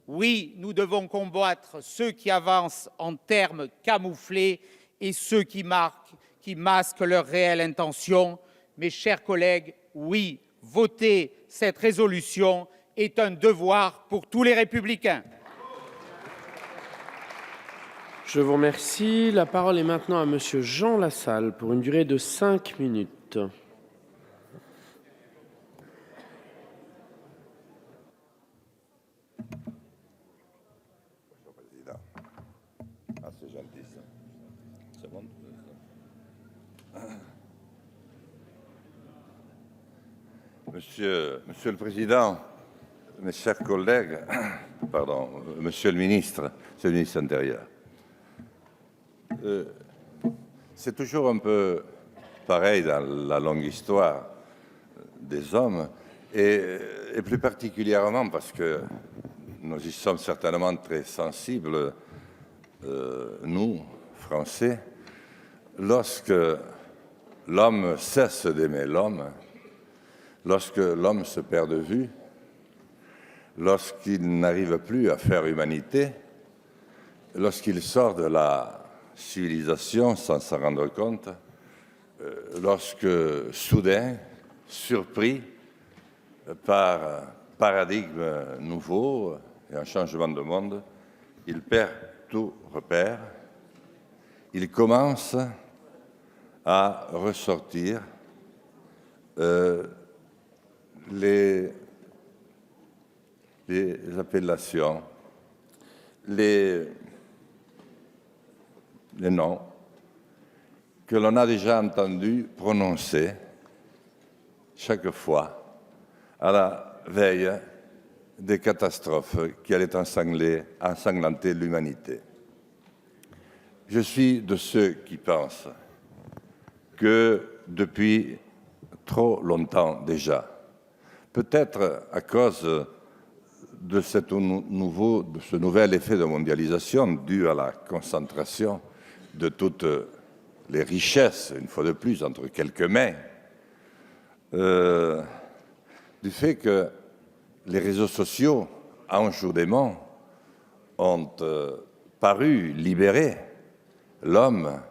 Oui, nous devons combattre ceux qui avancent en termes camouflés et ceux qui masquent leurs réelles intentions. Mes chers collègues, oui, voter cette résolution est un devoir pour tous les républicains. Je vous remercie. La parole est maintenant à Monsieur Jean Lassalle pour une durée de 5 minutes. C'est gentil, ça. C'est bon. Monsieur le Président, mes chers collègues, pardon, Monsieur le Ministre intérieur, c'est toujours un peu pareil dans la longue histoire des hommes, et plus particulièrement parce que nous y sommes certainement très sensibles, nous, Français, lorsque l'homme cesse d'aimer l'homme, lorsque l'homme se perd de vue, lorsqu'il n'arrive plus à faire humanité, lorsqu'il sort de la civilisation sans s'en rendre compte, lorsque soudain, surpris par un paradigme nouveau et un changement de monde, il perd tout repère, il commence à ressortir les appellations, les noms que l'on a déjà entendu prononcer chaque fois à la veille des catastrophes qui allaient ensanglanter l'humanité. Je suis de ceux qui pensent que depuis trop longtemps déjà, peut-être à cause de ce nouvel effet de mondialisation dû à la concentration de toutes les richesses, une fois de plus, entre quelques mains, du fait que les réseaux sociaux, en jour démon, ont paru libérer l'homme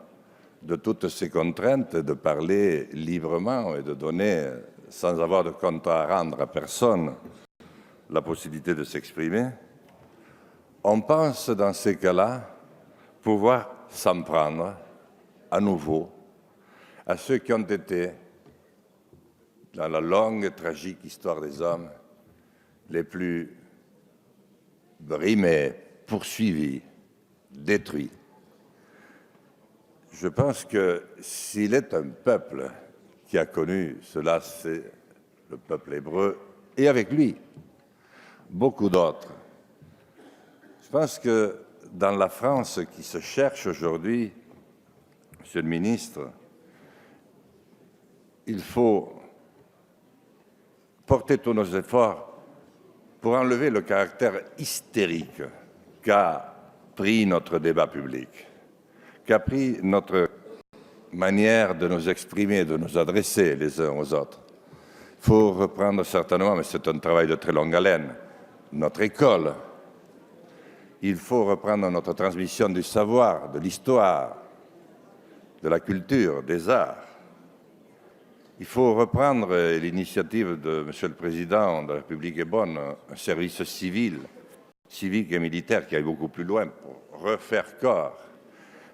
de toutes ces contraintes de parler librement et de donner, sans avoir de compte à rendre à personne, la possibilité de s'exprimer, on pense dans ces cas-là pouvoir s'en prendre à nouveau à ceux qui ont été, dans la longue et tragique histoire des hommes, les plus brimés, poursuivis, détruits. Je pense que s'il est un peuple qui a connu cela, c'est le peuple hébreu, et avec lui, beaucoup d'autres. Je pense que dans la France qui se cherche aujourd'hui, Monsieur le ministre, il faut porter tous nos efforts pour enlever le caractère hystérique qu'a pris notre débat public, qu'a pris notre manière de nous exprimer, de nous adresser les uns aux autres. Il faut reprendre certainement, mais c'est un travail de très longue haleine, notre école. Il faut reprendre notre transmission du savoir, de l'histoire, de la culture, des arts. Il faut reprendre l'initiative de M. le Président de la République est bonne, un service civil, civique et militaire qui aille beaucoup plus loin pour refaire corps.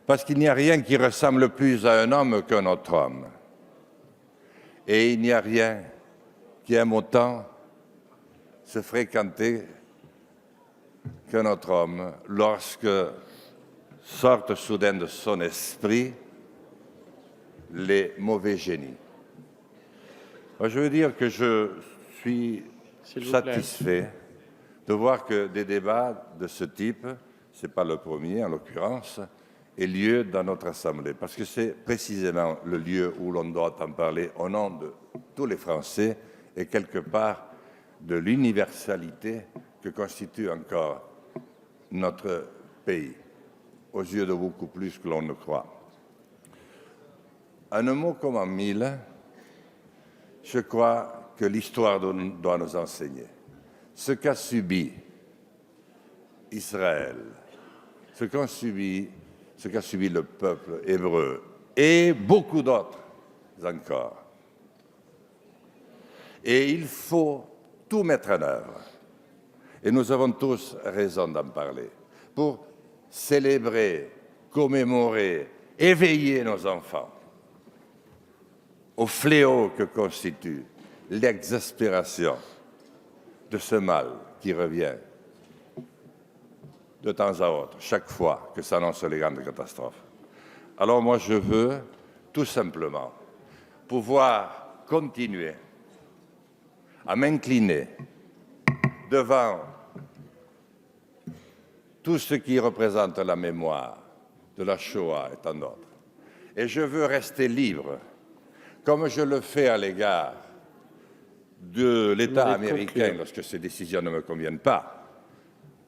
Parce qu'il n'y a rien qui ressemble plus à un homme qu'un autre homme. Et il n'y a rien qui aime autant se fréquenter qu'un autre homme lorsque sortent soudain de son esprit les mauvais génies. Moi, je veux dire que je suis satisfait de voir que des débats de ce type, ce n'est pas le premier en l'occurrence, aient lieu dans notre Assemblée, parce que c'est précisément le lieu où l'on doit en parler au nom de tous les Français et quelque part de l'universalité que constitue encore notre pays, aux yeux de beaucoup plus que l'on ne croit. En un mot comme en mille, je crois que l'histoire doit nous enseigner ce qu'a subi Israël, ce qu'a subi le peuple hébreu et beaucoup d'autres encore. Et il faut tout mettre en œuvre. Et nous avons tous raison d'en parler pour célébrer, commémorer, éveiller nos enfants au fléau que constitue l'exaspération de ce mal qui revient de temps à autre, chaque fois que s'annoncent les grandes catastrophes. Alors moi, je veux tout simplement pouvoir continuer à m'incliner devant tout ce qui représente la mémoire de la Shoah et tant d'autres. Et je veux rester libre, comme je le fais à l'égard de l'État américain lorsque ces décisions ne me conviennent pas,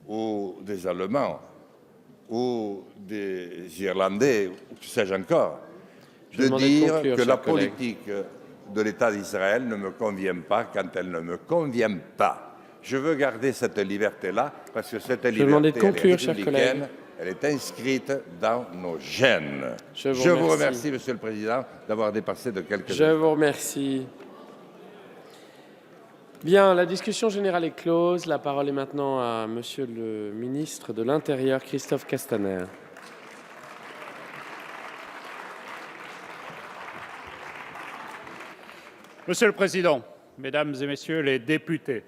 ou des Allemands, ou des Irlandais, ou que sais-je encore, de dire que la politique de l'État d'Israël ne me convient pas quand elle ne me convient pas. Je veux garder cette liberté-là parce que cette liberté républicaine, elle est inscrite dans nos gènes. Je vous remercie, Monsieur le Président, d'avoir dépassé de quelques Je vous remercie. Bien, la discussion générale est close. La parole est maintenant à Monsieur le ministre de l'Intérieur, Christophe Castaner. Monsieur le Président, Mesdames et Messieurs les députés,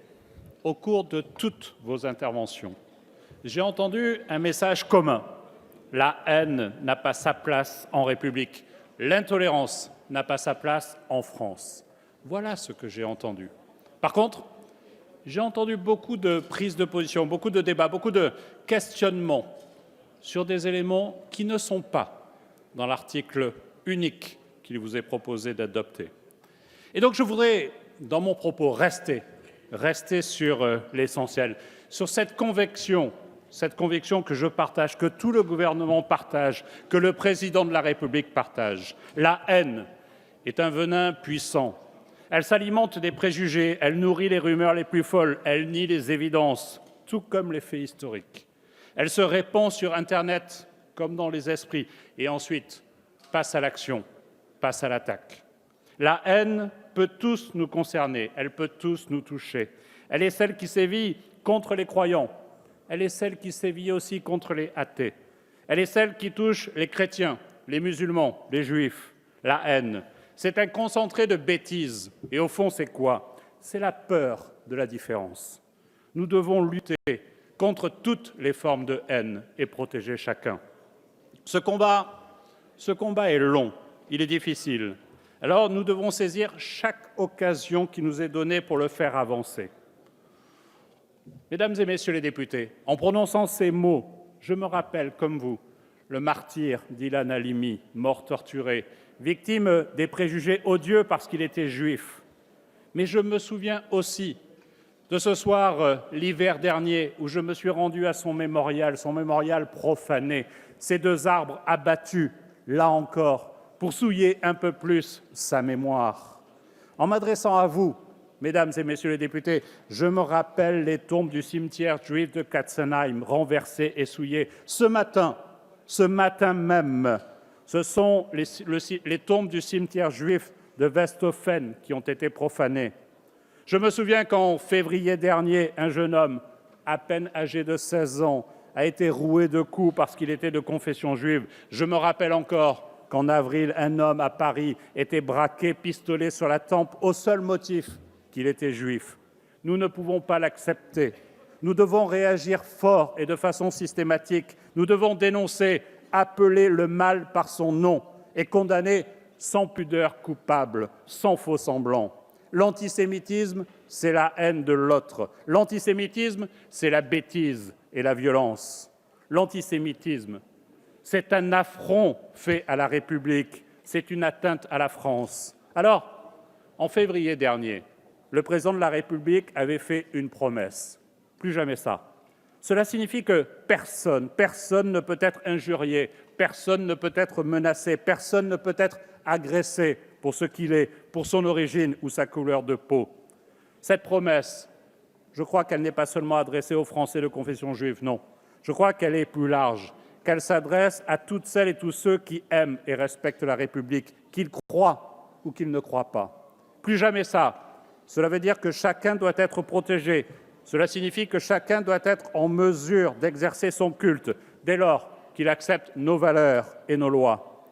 au cours de toutes vos interventions, j'ai entendu un message commun. La haine n'a pas sa place en République. L'intolérance n'a pas sa place en France. Voilà ce que j'ai entendu. Par contre, j'ai entendu beaucoup de prises de position, beaucoup de débats, beaucoup de questionnements sur des éléments qui ne sont pas dans l'article unique qu'il vous est proposé d'adopter. Et donc je voudrais, dans mon propos, rester sur l'essentiel, sur cette conviction que je partage, que tout le gouvernement partage, que le président de la République partage. La haine est un venin puissant. Elle s'alimente des préjugés, elle nourrit les rumeurs les plus folles, elle nie les évidences, tout comme les faits historiques. Elle se répand sur Internet comme dans les esprits et ensuite passe à l'action, passe à l'attaque. La haine peut tous nous concerner, elle peut tous nous toucher. Elle est celle qui sévit contre les croyants, elle est celle qui sévit aussi contre les athées. Elle est celle qui touche les chrétiens, les musulmans, les juifs. La haine, c'est un concentré de bêtises. Et au fond, c'est quoi? C'est la peur de la différence. Nous devons lutter contre toutes les formes de haine et protéger chacun. Ce combat est long, il est difficile. Alors nous devons saisir chaque occasion qui nous est donnée pour le faire avancer. Mesdames et messieurs les députés, en prononçant ces mots, je me rappelle, comme vous, le martyre d'Ilan Halimi, mort torturé, victime des préjugés odieux parce qu'il était juif. Mais je me souviens aussi de ce soir, l'hiver dernier, où je me suis rendu à son mémorial profané, ces deux arbres abattus, là encore, pour souiller un peu plus sa mémoire. En m'adressant à vous, mesdames et messieurs les députés, je me rappelle les tombes du cimetière juif de Katzenheim, renversées et souillées. Ce matin même, ce sont les tombes du cimetière juif de Westhofen qui ont été profanées. Je me souviens qu'en février dernier, un jeune homme, à peine âgé de 16 ans, a été roué de coups parce qu'il était de confession juive. Je me rappelle encore qu'en avril, un homme à Paris était braqué, pistolet sur la tempe, au seul motif qu'il était juif. Nous ne pouvons pas l'accepter. Nous devons réagir fort et de façon systématique. Nous devons dénoncer, appeler le mal par son nom et condamner sans pudeur coupable, sans faux semblant. L'antisémitisme, c'est la haine de l'autre. L'antisémitisme, c'est la bêtise et la violence. L'antisémitisme, c'est un affront fait à la République, c'est une atteinte à la France. Alors, en février dernier, le président de la République avait fait une promesse. Plus jamais ça. Cela signifie que personne ne peut être injurié, personne ne peut être menacé, personne ne peut être agressé pour ce qu'il est, pour son origine ou sa couleur de peau. Cette promesse, je crois qu'elle n'est pas seulement adressée aux Français de confession juive, non. Je crois qu'elle est plus large, qu'elle s'adresse à toutes celles et tous ceux qui aiment et respectent la République, qu'ils croient ou qu'ils ne croient pas. Plus jamais ça. Cela veut dire que chacun doit être protégé. Cela signifie que chacun doit être en mesure d'exercer son culte dès lors qu'il accepte nos valeurs et nos lois.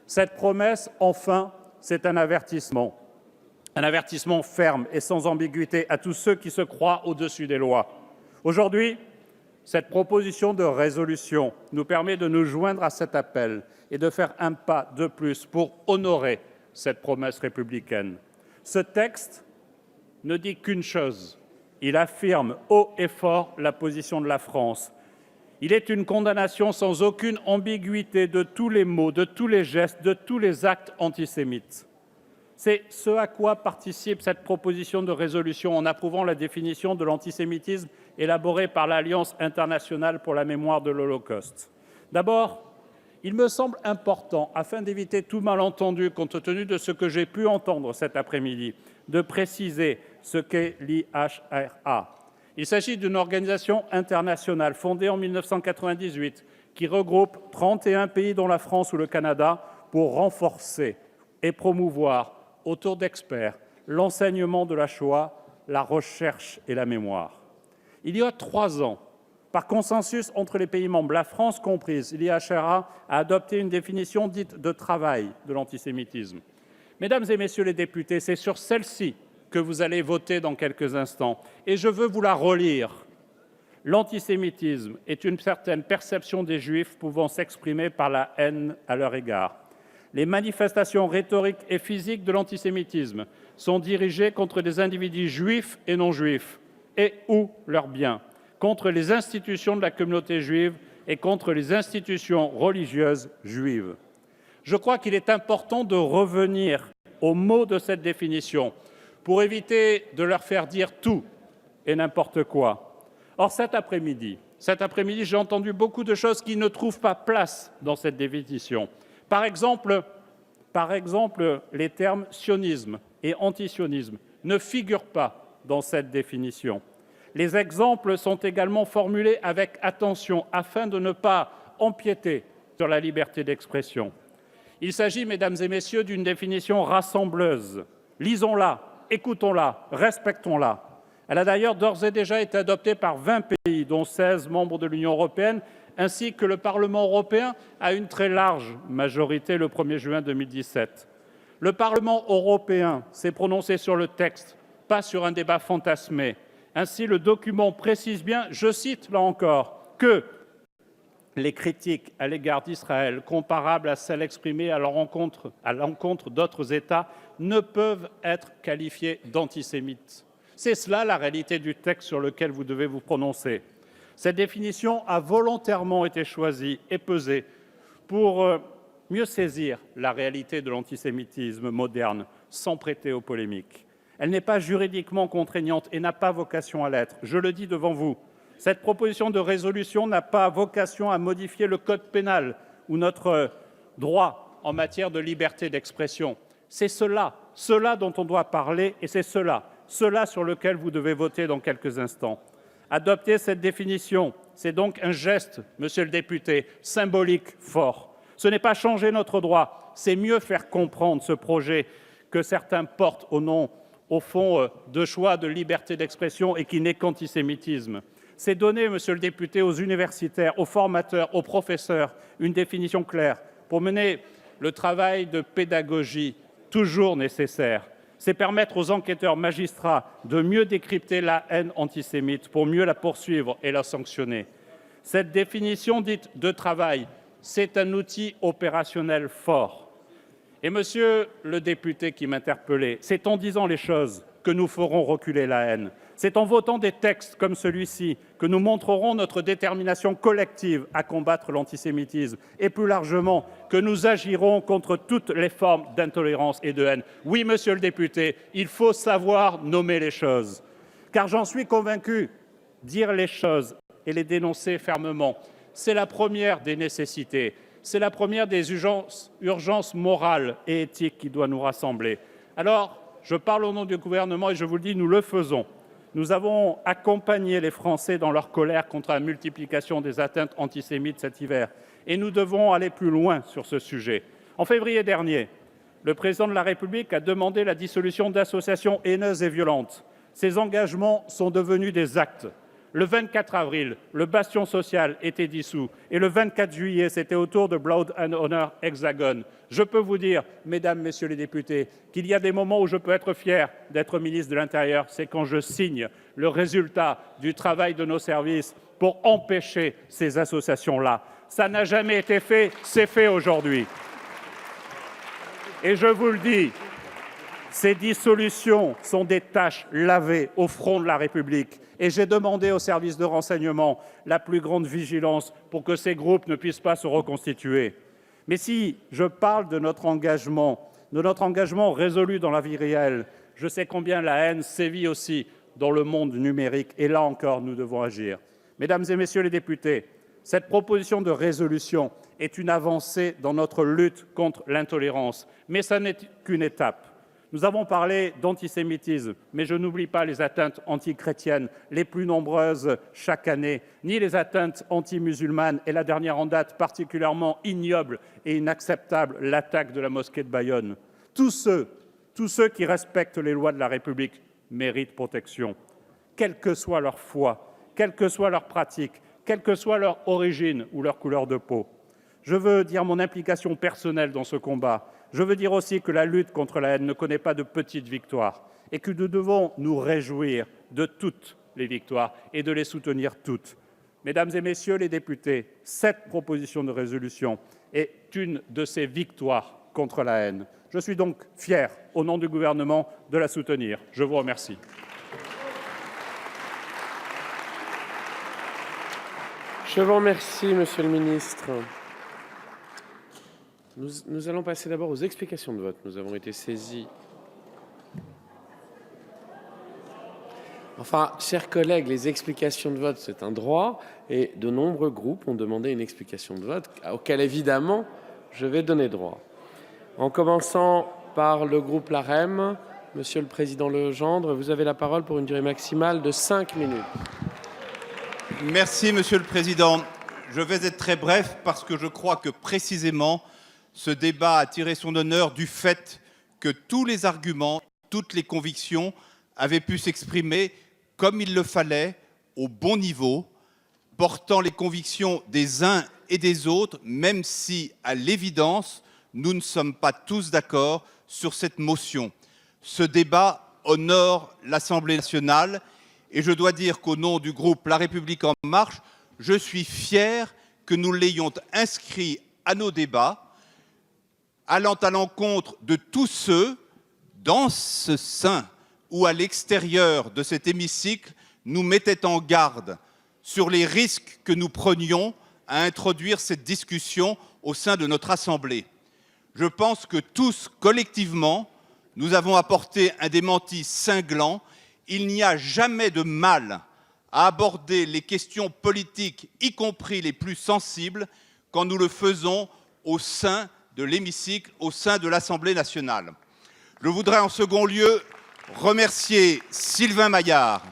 Cette promesse, enfin, c'est un avertissement ferme et sans ambiguïté à tous ceux qui se croient au-dessus des lois. Aujourd'hui, cette proposition de résolution nous permet de nous joindre à cet appel et de faire un pas de plus pour honorer cette promesse républicaine. Ce texte ne dit qu'une chose, il affirme haut et fort la position de la France. Il est une condamnation sans aucune ambiguïté de tous les mots, de tous les gestes, de tous les actes antisémites. C'est ce à quoi participe cette proposition de résolution en approuvant la définition de l'antisémitisme élaborée par l'Alliance internationale pour la mémoire de l'Holocauste. D'abord, il me semble important, afin d'éviter tout malentendu compte tenu de ce que j'ai pu entendre cet après-midi, de préciser ce qu'est l'IHRA. Il s'agit d'une organisation internationale fondée en 1998 qui regroupe 31 pays dont la France ou le Canada pour renforcer et promouvoir autour d'experts l'enseignement de la Shoah, la recherche et la mémoire. Il y a 3 ans, par consensus entre les pays membres, la France comprise, l'IHRA a adopté une définition dite de travail de l'antisémitisme. Mesdames et messieurs les députés, c'est sur celle-ci que vous allez voter dans quelques instants. Et je veux vous la relire. L'antisémitisme est une certaine perception des Juifs pouvant s'exprimer par la haine à leur égard. Les manifestations rhétoriques et physiques de l'antisémitisme sont dirigées contre des individus juifs et non juifs, et ou leurs biens, contre les institutions de la communauté juive et contre les institutions religieuses juives. Je crois qu'il est important de revenir aux mots de cette définition pour éviter de leur faire dire tout et n'importe quoi. Or, cet après-midi, j'ai entendu beaucoup de choses qui ne trouvent pas place dans cette définition. Par exemple, les termes sionisme et antisionisme ne figurent pas dans cette définition. Les exemples sont également formulés avec attention afin de ne pas empiéter sur la liberté d'expression. Il s'agit, mesdames et messieurs, d'une définition rassembleuse. Lisons-la, écoutons-la, respectons-la. Elle a d'ailleurs d'ores et déjà été adoptée par 20 pays, dont 16 membres de l'Union européenne, ainsi que le Parlement européen à une très large majorité le 1er juin 2017. Le Parlement européen s'est prononcé sur le texte, pas sur un débat fantasmé. Ainsi, le document précise bien, je cite là encore, que les critiques à l'égard d'Israël, comparables à celles exprimées à l'encontre d'autres États, ne peuvent être qualifiées d'antisémites. C'est cela la réalité du texte sur lequel vous devez vous prononcer. Cette définition a volontairement été choisie et pesée pour mieux saisir la réalité de l'antisémitisme moderne, sans prêter aux polémiques. Elle n'est pas juridiquement contraignante et n'a pas vocation à l'être. Je le dis devant vous, cette proposition de résolution n'a pas vocation à modifier le code pénal ou notre droit en matière de liberté d'expression. C'est cela dont on doit parler et c'est cela sur lequel vous devez voter dans quelques instants. Adopter cette définition, c'est donc un geste, monsieur le député, symbolique fort. Ce n'est pas changer notre droit, c'est mieux faire comprendre ce projet que certains portent au nom, au fond, de choix de liberté d'expression et qui n'est qu'antisémitisme. C'est donner, monsieur le député, aux universitaires, aux formateurs, aux professeurs, une définition claire pour mener le travail de pédagogie toujours nécessaire. C'est permettre aux enquêteurs magistrats de mieux décrypter la haine antisémite pour mieux la poursuivre et la sanctionner. Cette définition dite de travail, c'est un outil opérationnel fort. Et monsieur le député qui m'interpellait, c'est en disant les choses que nous ferons reculer la haine. C'est en votant des textes comme celui-ci que nous montrerons notre détermination collective à combattre l'antisémitisme et plus largement que nous agirons contre toutes les formes d'intolérance et de haine. Oui, monsieur le député, il faut savoir nommer les choses. Car j'en suis convaincu, dire les choses et les dénoncer fermement, c'est la première des nécessités, c'est la première des urgences morales et éthiques qui doit nous rassembler. Alors, je parle au nom du gouvernement et je vous le dis, nous le faisons. Nous avons accompagné les Français dans leur colère contre la multiplication des atteintes antisémites cet hiver. Et nous devons aller plus loin sur ce sujet. En février dernier, le président de la République a demandé la dissolution d'associations haineuses et violentes. Ces engagements sont devenus des actes. Le 24 avril, le Bastion social était dissous. Et le 24 juillet, c'était au tour de Blood and Honor Hexagone. Je peux vous dire, mesdames, messieurs les députés, qu'il y a des moments où je peux être fier d'être ministre de l'Intérieur. C'est quand je signe le résultat du travail de nos services pour empêcher ces associations-là. Ça n'a jamais été fait, c'est fait aujourd'hui. Et je vous le dis, ces dissolutions sont des tâches lavées au front de la République. Et j'ai demandé aux services de renseignement la plus grande vigilance pour que ces groupes ne puissent pas se reconstituer. Mais si je parle de notre engagement résolu dans la vie réelle, je sais combien la haine sévit aussi dans le monde numérique. Et là encore, nous devons agir. Mesdames et messieurs les députés, cette proposition de résolution est une avancée dans notre lutte contre l'intolérance. Mais ça n'est qu'une étape. Nous avons parlé d'antisémitisme, mais je n'oublie pas les atteintes antichrétiennes, les plus nombreuses chaque année, ni les atteintes anti-musulmanes et la dernière en date particulièrement ignoble et inacceptable, l'attaque de la mosquée de Bayonne. Tous ceux qui respectent les lois de la République méritent protection, quelle que soit leur foi, quelle que soit leur pratique, quelle que soit leur origine ou leur couleur de peau. Je veux dire mon implication personnelle dans ce combat. Je veux dire aussi que la lutte contre la haine ne connaît pas de petites victoires et que nous devons nous réjouir de toutes les victoires et de les soutenir toutes. Mesdames et messieurs les députés, cette proposition de résolution est une de ces victoires contre la haine. Je suis donc fier, au nom du gouvernement, de la soutenir. Je vous remercie. Je vous remercie, Monsieur le ministre. Nous allons passer d'abord aux explications de vote. Nous avons été saisis. Enfin, chers collègues, les explications de vote, c'est un droit, et de nombreux groupes ont demandé une explication de vote, auquel évidemment je vais donner droit. En commençant par le groupe LAREM, Monsieur le Président Legendre, vous avez la parole pour une durée maximale de 5 minutes. Merci, Monsieur le Président. Je vais être très bref parce que je crois que précisément ce débat a tiré son honneur du fait que tous les arguments, toutes les convictions avaient pu s'exprimer comme il le fallait, au bon niveau, portant les convictions des uns et des autres, même si, à l'évidence, nous ne sommes pas tous d'accord sur cette motion. Ce débat honore l'Assemblée nationale et je dois dire qu'au nom du groupe La République En Marche, je suis fier que nous l'ayons inscrit à nos débats, allant à l'encontre de tous ceux, dans ce sein ou à l'extérieur de cet hémicycle, nous mettaient en garde sur les risques que nous prenions à introduire cette discussion au sein de notre Assemblée. Je pense que tous, collectivement, nous avons apporté un démenti cinglant. Il n'y a jamais de mal à aborder les questions politiques, y compris les plus sensibles, quand nous le faisons au sein de l'hémicycle, au sein de l'Assemblée nationale. Je voudrais en second lieu remercier Sylvain Maillard,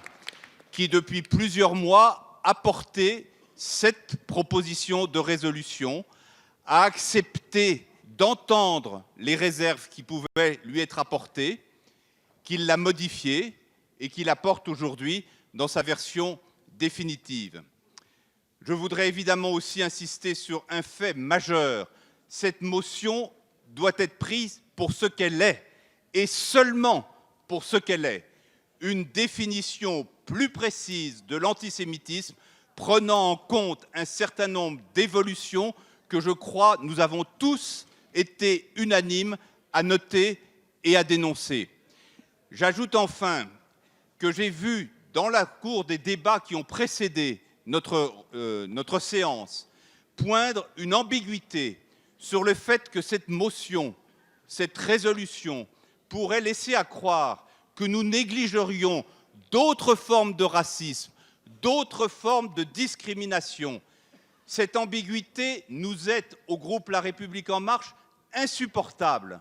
qui depuis plusieurs mois a porté cette proposition de résolution, a accepté d'entendre les réserves qui pouvaient lui être apportées, qu'il l'a modifiée et qu'il la porte aujourd'hui dans sa version définitive. Je voudrais évidemment aussi insister sur un fait majeur. Cette motion doit être prise pour ce qu'elle est, et seulement pour ce qu'elle est, une définition plus précise de l'antisémitisme, prenant en compte un certain nombre d'évolutions que je crois nous avons tous été unanimes à noter et à dénoncer. J'ajoute enfin que j'ai vu dans la cour des débats qui ont précédé notre séance poindre une ambiguïté sur le fait que cette motion, cette résolution, pourrait laisser à croire que nous négligerions d'autres formes de racisme, d'autres formes de discrimination. Cette ambiguïté nous est, au groupe La République En Marche, insupportable.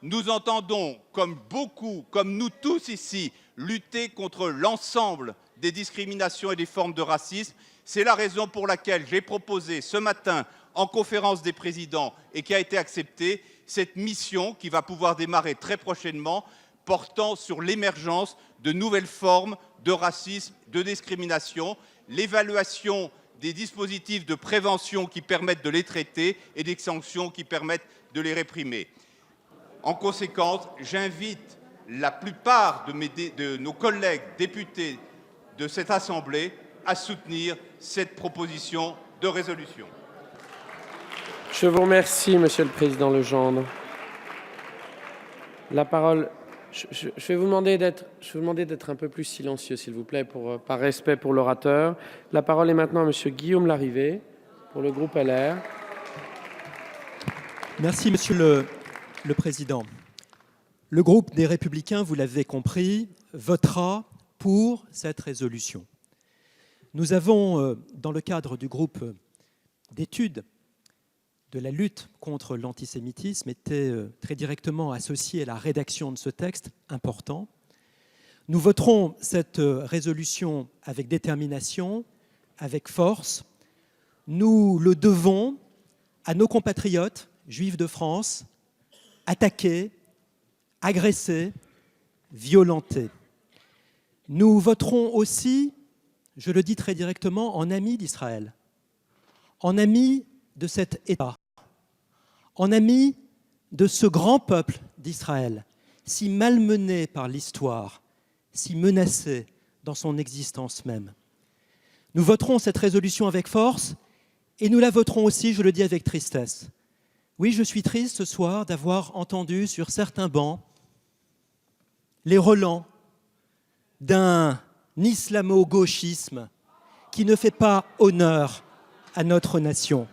Nous entendons, comme beaucoup, comme nous tous ici, lutter contre l'ensemble des discriminations et des formes de racisme. C'est la raison pour laquelle j'ai proposé ce matin en conférence des présidents et qui a été acceptée cette mission qui va pouvoir démarrer très prochainement, portant sur l'émergence de nouvelles formes de racisme, de discrimination, l'évaluation des dispositifs de prévention qui permettent de les traiter et des sanctions qui permettent de les réprimer. En conséquence, j'invite la plupart de nos collègues députés de cette Assemblée à soutenir cette proposition de résolution. Je vous remercie, Monsieur le Président Legendre. La parole. Je vais vous demander d'être un peu plus silencieux, s'il vous plaît, par respect pour l'orateur. La parole est maintenant à Monsieur Guillaume Larrivé pour le groupe LR. Merci, Monsieur le Président. Le groupe des Républicains, vous l'avez compris, votera pour cette résolution. Nous avons, dans le cadre du groupe d'études de la lutte contre l'antisémitisme, été très directement associés à la rédaction de ce texte important. Nous voterons cette résolution avec détermination, avec force. Nous le devons à nos compatriotes juifs de France, attaqués, agressés, violentés. Nous voterons aussi, je le dis très directement, en amis d'Israël, en amis de cet État, en amis de ce grand peuple d'Israël, si malmené par l'histoire, si menacé dans son existence même. Nous voterons cette résolution avec force et nous la voterons aussi, je le dis avec tristesse. Oui, je suis triste ce soir d'avoir entendu sur certains bancs les relents d'un islamo-gauchisme qui ne fait pas honneur à notre nation.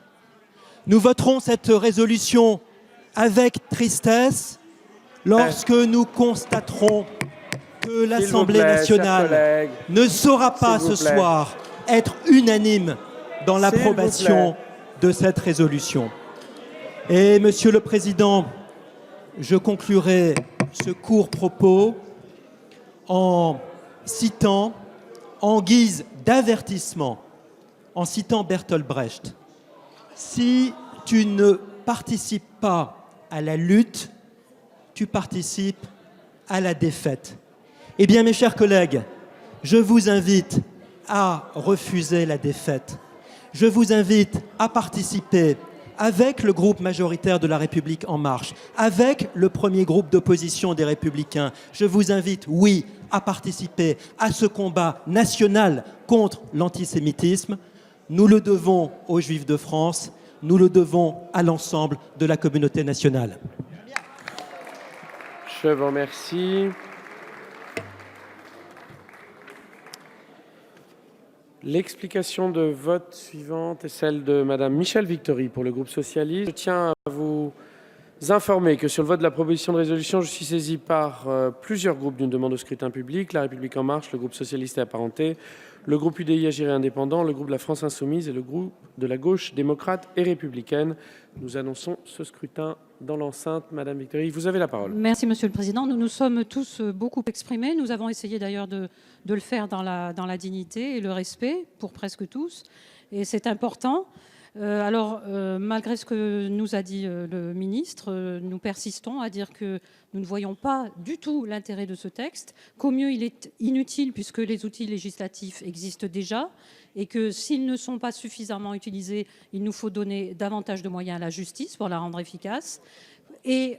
Nous voterons cette résolution avec tristesse lorsque nous constaterons que l'Assemblée nationale ne saura pas ce soir être unanime dans l'approbation de cette résolution. Et, Monsieur le Président, je conclurai ce court propos en citant, en guise d'avertissement, en citant Bertolt Brecht. Si tu ne participes pas à la lutte, tu participes à la défaite. Eh bien, mes chers collègues, je vous invite à refuser la défaite. Je vous invite à participer avec le groupe majoritaire de La République En Marche, avec le premier groupe d'opposition des Républicains. Je vous invite, oui, à participer à ce combat national contre l'antisémitisme. Nous le devons aux Juifs de France, nous le devons à l'ensemble de la communauté nationale. Je vous remercie. L'explication de vote suivante est celle de Madame Michèle Victory pour le groupe socialiste. Je tiens à vous informer que sur le vote de la proposition de résolution, je suis saisi par plusieurs groupes d'une demande au scrutin public, La République En Marche, le groupe socialiste et apparenté, le groupe UDI Agir et Indépendant, le groupe de la France Insoumise et le groupe de la gauche démocrate et républicaine. Nous annonçons ce scrutin dans l'enceinte. Madame Victory, vous avez la parole. Merci, Monsieur le Président. Nous nous sommes tous beaucoup exprimés. Nous avons essayé d'ailleurs de le faire dans la dignité et le respect pour presque tous. Et c'est important. Malgré ce que nous a dit le ministre, nous persistons à dire que nous ne voyons pas du tout l'intérêt de ce texte, qu'au mieux il est inutile puisque les outils législatifs existent déjà et que s'ils ne sont pas suffisamment utilisés, il nous faut donner davantage de moyens à la justice pour la rendre efficace. Et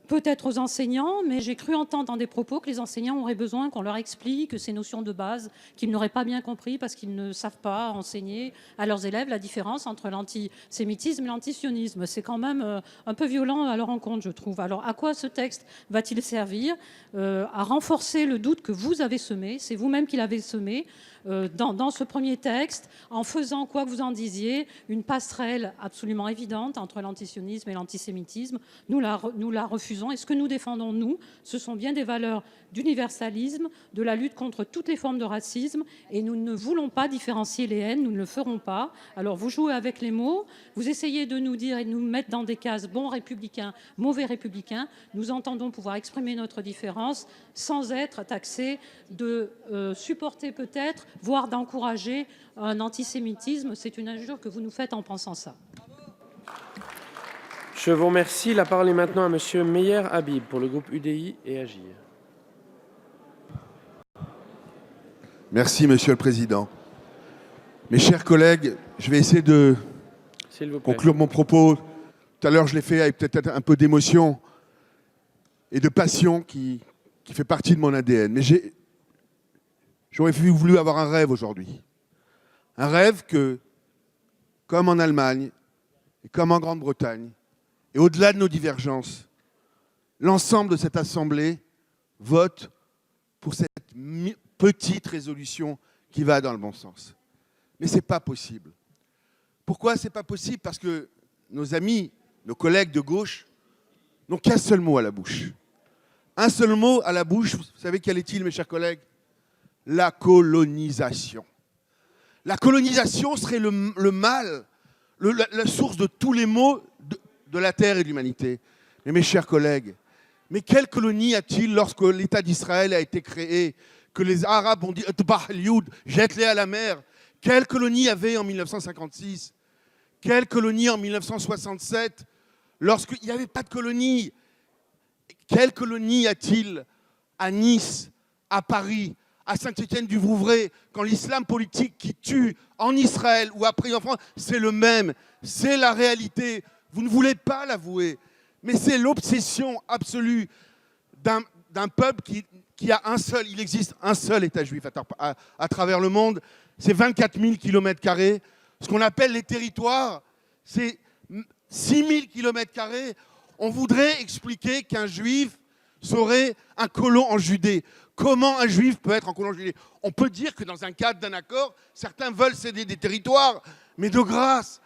peut-être aux enseignants, mais j'ai cru entendre dans des propos que les enseignants auraient besoin qu'on leur explique ces notions de base qu'ils n'auraient pas bien compris parce qu'ils ne savent pas enseigner à leurs élèves la différence entre l'antisémitisme et l'antisionisme. C'est quand même un peu violent à leur encontre, je trouve. Alors à quoi ce texte va-t-il servir? À renforcer le doute que vous avez semé, c'est vous-même qui l'avez semé, dans ce premier texte, en faisant, quoi que vous en disiez, une passerelle absolument évidente entre l'antisionisme et l'antisémitisme. Nous la refusons. Et ce que nous défendons, nous, ce sont bien des valeurs d'universalisme, de la lutte contre toutes les formes de racisme. Et nous ne voulons pas différencier les haines, nous ne le ferons pas. Alors vous jouez avec les mots, vous essayez de nous dire et de nous mettre dans des cases bons républicains, mauvais républicains. Nous entendons pouvoir exprimer notre différence sans être taxés de supporter peut-être, voire d'encourager un antisémitisme. C'est une injure que vous nous faites en pensant ça. Je vous remercie. La parole est maintenant à Monsieur Meyer Habib pour le groupe UDI et Agir. Merci, Monsieur le Président. Mes chers collègues, je vais essayer de conclure mon propos. Tout à l'heure, je l'ai fait avec peut-être un peu d'émotion et de passion qui fait partie de mon ADN. Mais j'aurais voulu avoir un rêve aujourd'hui. Un rêve que, comme en Allemagne et comme en Grande-Bretagne, et au-delà de nos divergences, l'ensemble de cette Assemblée vote pour cette petite résolution qui va dans le bon sens. Mais ce n'est pas possible. Pourquoi ce n'est pas possible? Parce que nos amis, nos collègues de gauche n'ont qu'un seul mot à la bouche. Un seul mot à la bouche, vous savez quel est-il, mes chers collègues? La colonisation. La colonisation serait le mal, la source de tous les maux de la terre et de l'humanité. Mais mes chers collègues, mais quelle colonie a-t-il lorsque l'État d'Israël a été créé, que les Arabes ont dit « jette-les à la mer ». Quelle colonie avait en 1956? Quelle colonie en 1967? Lorsqu'il n'y avait pas de colonie. Quelle colonie a-t-il à Nice, à Paris, à Saint-Étienne-du-Vouvray, quand l'islam politique qui tue en Israël ou après en France, c'est le même, c'est la réalité. Vous ne voulez pas l'avouer, mais c'est l'obsession absolue d'un peuple qui a il existe un seul État juif à travers le monde, c'est 24 000 km². Ce qu'on appelle les territoires, c'est 6 000 km². On voudrait expliquer qu'un juif serait un colon en Judée. Comment un juif peut être un colon en Judée? On peut dire que dans un cadre d'un accord, certains veulent céder des territoires, Mais de grâce,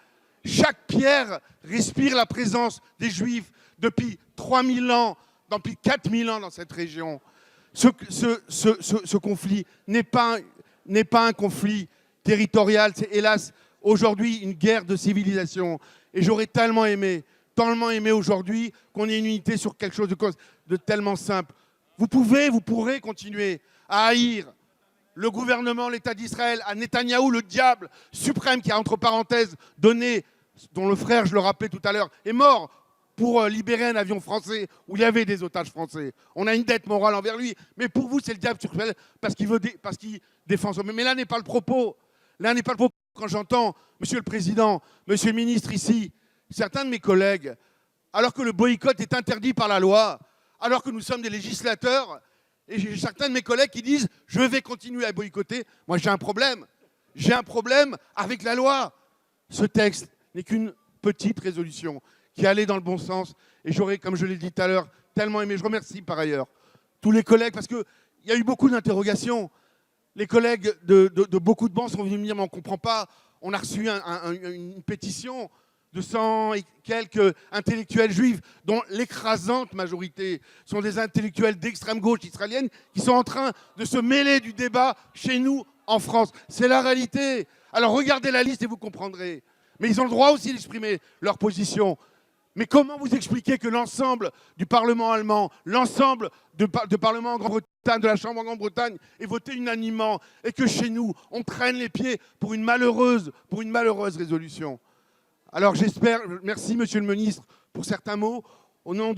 chaque pierre respire la présence des Juifs depuis 3000 ans, depuis 4000 ans dans cette région. Ce conflit n'est pas un conflit territorial, c'est hélas aujourd'hui une guerre de civilisation. Et j'aurais tellement aimé aujourd'hui qu'on ait une unité sur quelque chose de tellement simple. Vous pourrez continuer à haïr le gouvernement, l'État d'Israël, à Netanyahou, le diable suprême qui a, entre parenthèses, donné, dont le frère, je le rappelais tout à l'heure, est mort pour libérer un avion français où il y avait des otages français. On a une dette morale envers lui. Mais pour vous, c'est le diable suprême parce qu'il défend son... Mais là n'est pas le propos. Là n'est pas le propos. Quand j'entends, Monsieur le Président, Monsieur le Ministre ici, certains de mes collègues, alors que le boycott est interdit par la loi, alors que nous sommes des législateurs, et j'ai certains de mes collègues qui disent « je vais continuer à boycotter », moi j'ai un problème. J'ai un problème avec la loi. Ce texte n'est qu'une petite résolution qui allait dans le bon sens. Et j'aurais, comme je l'ai dit tout à l'heure, tellement aimé. Je remercie par ailleurs tous les collègues parce qu'il y a eu beaucoup d'interrogations. Les collègues de beaucoup de bancs sont venus me dire « mais on ne comprend pas, on a reçu une pétition de 100 et quelques intellectuels juifs, dont l'écrasante majorité sont des intellectuels d'extrême gauche israélienne qui sont en train de se mêler du débat chez nous en France. C'est la réalité. Alors regardez la liste et vous comprendrez. Mais ils ont le droit aussi d'exprimer leur position. Mais comment vous expliquez que l'ensemble du Parlement allemand, l'ensemble de Parlement en Grande-Bretagne, de la Chambre en Grande-Bretagne, ait voté unanimement et que chez nous, on traîne les pieds pour une malheureuse résolution? Alors j'espère, merci Monsieur le Ministre pour certains mots, au nom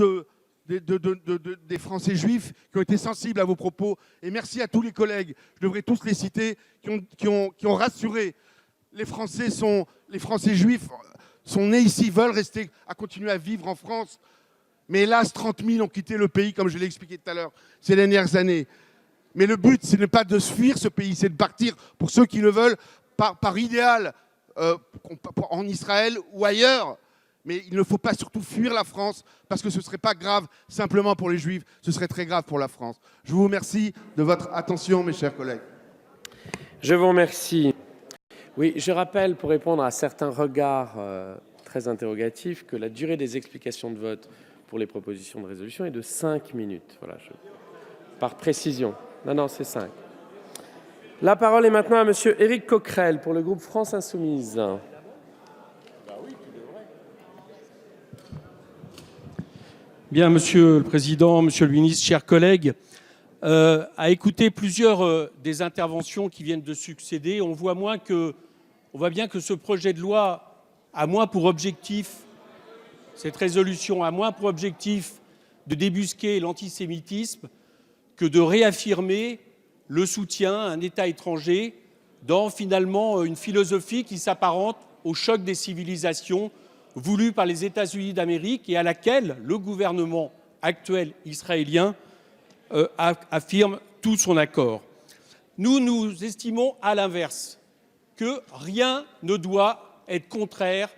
des Français juifs qui ont été sensibles à vos propos, et merci à tous les collègues, je devrais tous les citer, qui ont rassuré. Les Français juifs sont nés ici, veulent rester, à continuer à vivre en France, mais hélas 30 000 ont quitté le pays, comme je l'ai expliqué tout à l'heure, ces dernières années. Mais le but, ce n'est pas de fuir ce pays, c'est de partir, pour ceux qui le veulent, par idéal, en Israël ou ailleurs. Mais il ne faut pas surtout fuir la France, parce que ce ne serait pas grave simplement pour les Juifs, ce serait très grave pour la France. Je vous remercie de votre attention, mes chers collègues. Je vous remercie. Oui, je rappelle, pour répondre à certains regards très interrogatifs, que la durée des explications de vote pour les propositions de résolution est de 5 minutes. Voilà, par précision. Non, c'est 5. La parole est maintenant à Monsieur Éric Coquerel pour le groupe France Insoumise. Bien, Monsieur le Président, Monsieur le Ministre, chers collègues, à écouter plusieurs des interventions qui viennent de succéder, on voit bien que ce projet de loi a moins pour objectif, cette résolution a moins pour objectif de débusquer l'antisémitisme que de réaffirmer le soutien à un État étranger dans finalement une philosophie qui s'apparente au choc des civilisations voulu par les États-Unis d'Amérique et à laquelle le gouvernement actuel israélien affirme tout son accord. Nous estimons à l'inverse que rien ne doit être contraire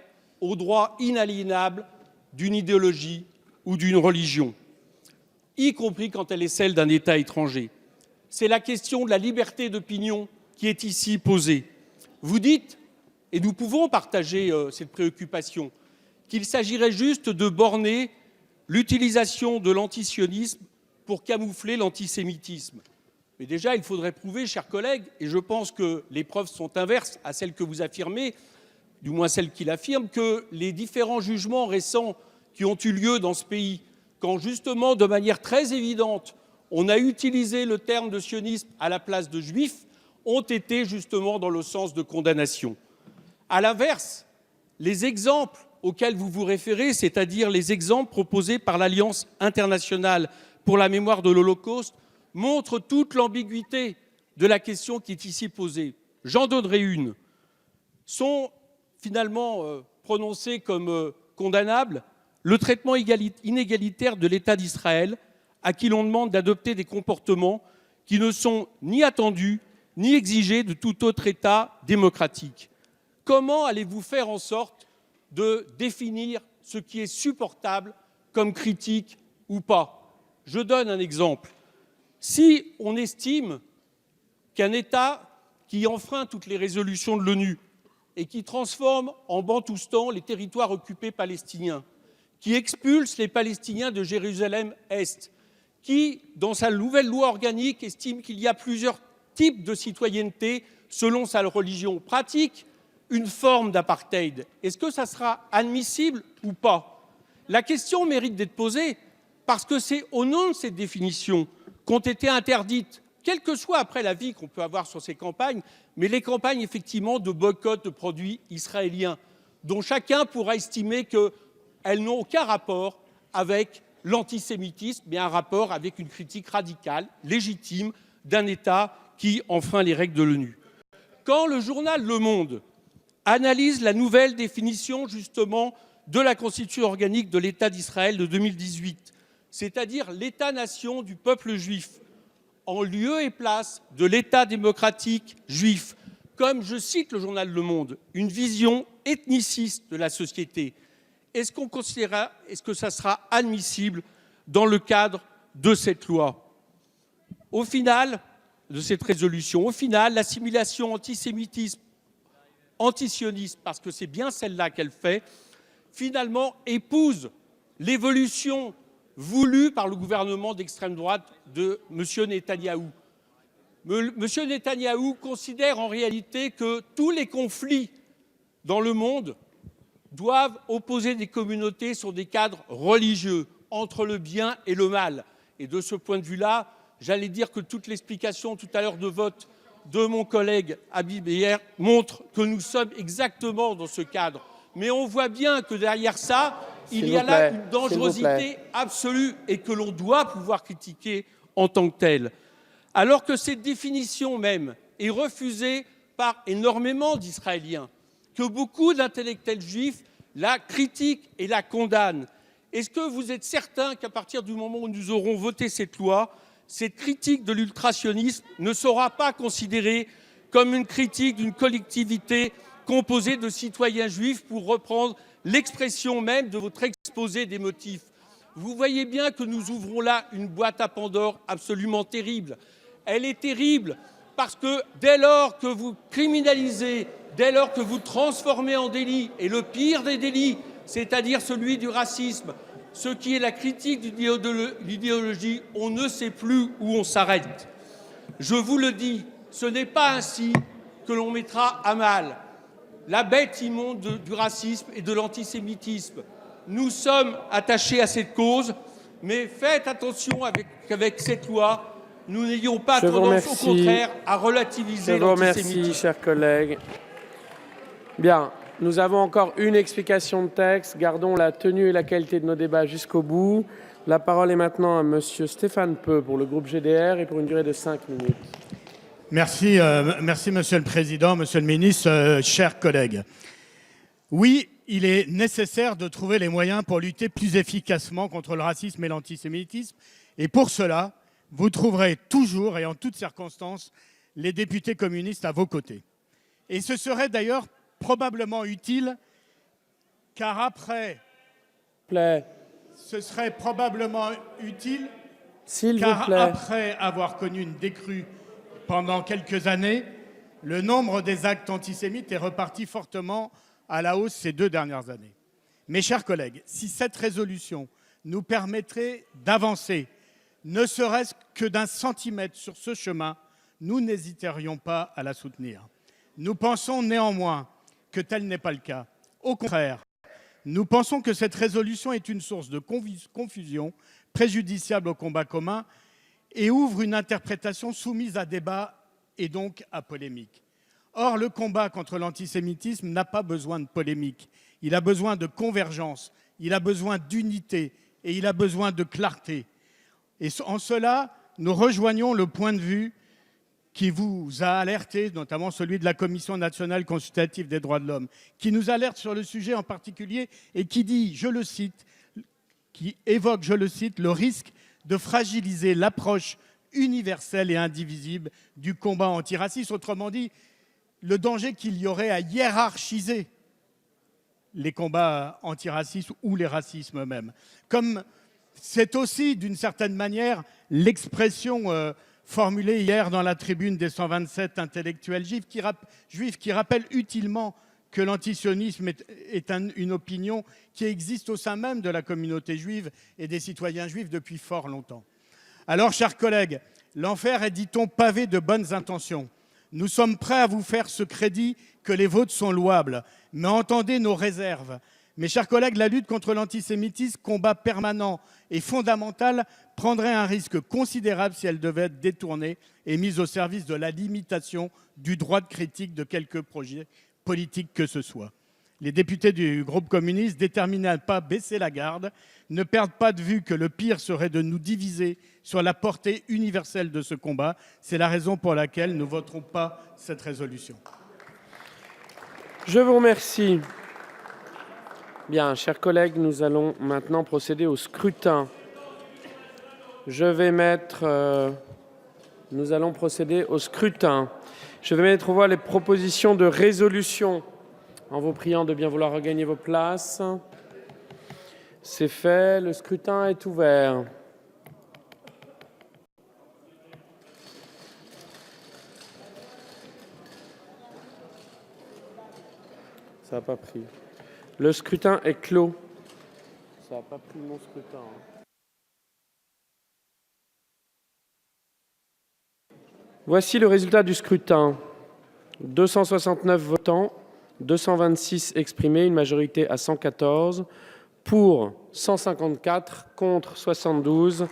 au droit inaliénable d'une idéologie ou d'une religion, y compris quand elle est celle d'un État étranger. C'est la question de la liberté d'opinion qui est ici posée. Vous dites, et nous pouvons partager cette préoccupation, qu'il s'agirait juste de borner l'utilisation de l'antisionisme pour camoufler l'antisémitisme. Mais déjà, il faudrait prouver, chers collègues, et je pense que les preuves sont inverses à celles que vous affirmez, du moins celles qu'il affirme, que les différents jugements récents qui ont eu lieu dans ce pays, quand justement, de manière très évidente, on a utilisé le terme de sionisme à la place de juif, ont été justement dans le sens de condamnation. À l'inverse, les exemples auxquels vous vous référez, c'est-à-dire les exemples proposés par l'Alliance internationale pour la mémoire de l'Holocauste, montrent toute l'ambiguïté de la question qui est ici posée. J'en donnerai une. Sont finalement prononcés comme condamnables le traitement inégalitaire de l'État d'Israël, à qui l'on demande d'adopter des comportements qui ne sont ni attendus ni exigés de tout autre État démocratique. Comment allez-vous faire en sorte de définir ce qui est supportable comme critique ou pas? Je donne un exemple. Si on estime qu'un État qui enfreint toutes les résolutions de l'ONU et qui transforme en Bantoustan les territoires occupés palestiniens, qui expulse les Palestiniens de Jérusalem-Est, qui, dans sa nouvelle loi organique, estime qu'il y a plusieurs types de citoyenneté selon sa religion, pratique une forme d'apartheid. Est-ce que ça sera admissible ou pas? La question mérite d'être posée parce que c'est au nom de cette définition qu'ont été interdites, quel que soit après l'avis qu'on peut avoir sur ces campagnes, mais les campagnes effectivement de boycott de produits israéliens, dont chacun pourra estimer qu'elles n'ont aucun rapport avec l'antisémitisme, mais un rapport avec une critique radicale, légitime, d'un État qui enfreint les règles de l'ONU. Quand le journal Le Monde analyse la nouvelle définition justement de la Constitution organique de l'État d'Israël de 2018, c'est-à-dire l'État-nation du peuple juif, en lieu et place de l'État démocratique juif, comme, je cite le journal Le Monde, une vision ethniciste de la société, est-ce qu'on considérera, est-ce que ça sera admissible dans le cadre de cette loi? Au final, de cette résolution, l'assimilation antisémitisme, antisioniste, parce que c'est bien celle-là qu'elle fait, finalement épouse l'évolution voulue par le gouvernement d'extrême droite de M. Netanyahou. M. Netanyahou considère en réalité que tous les conflits dans le monde doivent opposer des communautés sur des cadres religieux, entre le bien et le mal. Et de ce point de vue-là, j'allais dire que toute l'explication tout à l'heure de vote de mon collègue Habib hier montre que nous sommes exactement dans ce cadre. Mais on voit bien que derrière ça, il y a là une dangerosité absolue et que l'on doit pouvoir critiquer en tant que telle. Alors que cette définition même est refusée par énormément d'Israéliens, que beaucoup d'intellectuels juifs la critiquent et la condamnent. Est-ce que vous êtes certain qu'à partir du moment où nous aurons voté cette loi, cette critique de l'ultrasionisme ne sera pas considérée comme une critique d'une collectivité composée de citoyens juifs, pour reprendre l'expression même de votre exposé des motifs? Vous voyez bien que nous ouvrons là une boîte à Pandore absolument terrible. Elle est terrible parce que dès lors que vous criminalisez, dès lors que vous transformez en délit, et le pire des délits, c'est-à-dire celui du racisme, ce qui est la critique de l'idéologie, on ne sait plus où on s'arrête. Je vous le dis, ce n'est pas ainsi que l'on mettra à mal la bête immonde du racisme et de l'antisémitisme. Nous sommes attachés à cette cause, mais faites attention avec cette loi. Nous n'ayons pas tendance, au contraire, à relativiser l'antisémitisme. Je vous remercie, chers collègues. Bien, nous avons encore une explication de texte. Gardons la tenue et la qualité de nos débats jusqu'au bout. La parole est maintenant à Monsieur Stéphane Peu pour le groupe GDR et pour une durée de 5 minutes. Merci, Monsieur le Président, Monsieur le Ministre, chers collègues. Oui, il est nécessaire de trouver les moyens pour lutter plus efficacement contre le racisme et l'antisémitisme. Et pour cela, vous trouverez toujours et en toutes circonstances les députés communistes à vos côtés. Et ce serait d'ailleurs probablement utile, car après... Ce serait probablement utile, car après avoir connu une décrue pendant quelques années, le nombre des actes antisémites est reparti fortement à la hausse ces 2 dernières années. Mes chers collègues, si cette résolution nous permettrait d'avancer, ne serait-ce que d'1 centimètre sur ce chemin, nous n'hésiterions pas à la soutenir. Nous pensons néanmoins que tel n'est pas le cas. Au contraire, nous pensons que cette résolution est une source de confusion préjudiciable au combat commun et ouvre une interprétation soumise à débat et donc à polémique. Or, le combat contre l'antisémitisme n'a pas besoin de polémique. Il a besoin de convergence, il a besoin d'unité et il a besoin de clarté. Et en cela, nous rejoignons le point de vue qui vous a alerté, notamment celui de la Commission nationale consultative des droits de l'homme, qui nous alerte sur le sujet en particulier et qui dit, je le cite, qui évoque, je le cite, le risque de fragiliser l'approche universelle et indivisible du combat antiraciste. Autrement dit, le danger qu'il y aurait à hiérarchiser les combats antiracistes ou les racismes eux-mêmes. Comme c'est aussi, d'une certaine manière, l'expression formulée hier dans la tribune des 127 intellectuels juifs qui rappelle utilement que l'antisionisme est une opinion qui existe au sein même de la communauté juive et des citoyens juifs depuis fort longtemps. Alors, chers collègues, l'enfer est, dit-on, pavé de bonnes intentions. Nous sommes prêts à vous faire ce crédit que les vôtres sont louables, mais entendez nos réserves. Mes chers collègues, la lutte contre l'antisémitisme, combat permanent et fondamental, prendrait un risque considérable si elle devait être détournée et mise au service de la limitation du droit de critique de quelque projet politique que ce soit. Les députés du groupe communiste, déterminés à ne pas baisser la garde, ne perdent pas de vue que le pire serait de nous diviser sur la portée universelle de ce combat. C'est la raison pour laquelle nous ne voterons pas cette résolution. Je vous remercie. Bien, chers collègues, nous allons maintenant procéder au scrutin. Nous allons procéder au scrutin. Je vais mettre aux voix les propositions de résolution en vous priant de bien vouloir regagner vos places. C'est fait, le scrutin est ouvert. Ça n'a pas pris. Le scrutin est clos. Ça n'a pas pris mon scrutin. Voici le résultat du scrutin. 269 votants, 226 exprimés, une majorité à 114, pour 154, contre 72.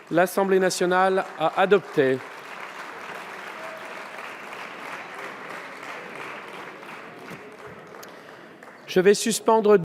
L'Assemblée nationale a adopté. Je vais suspendre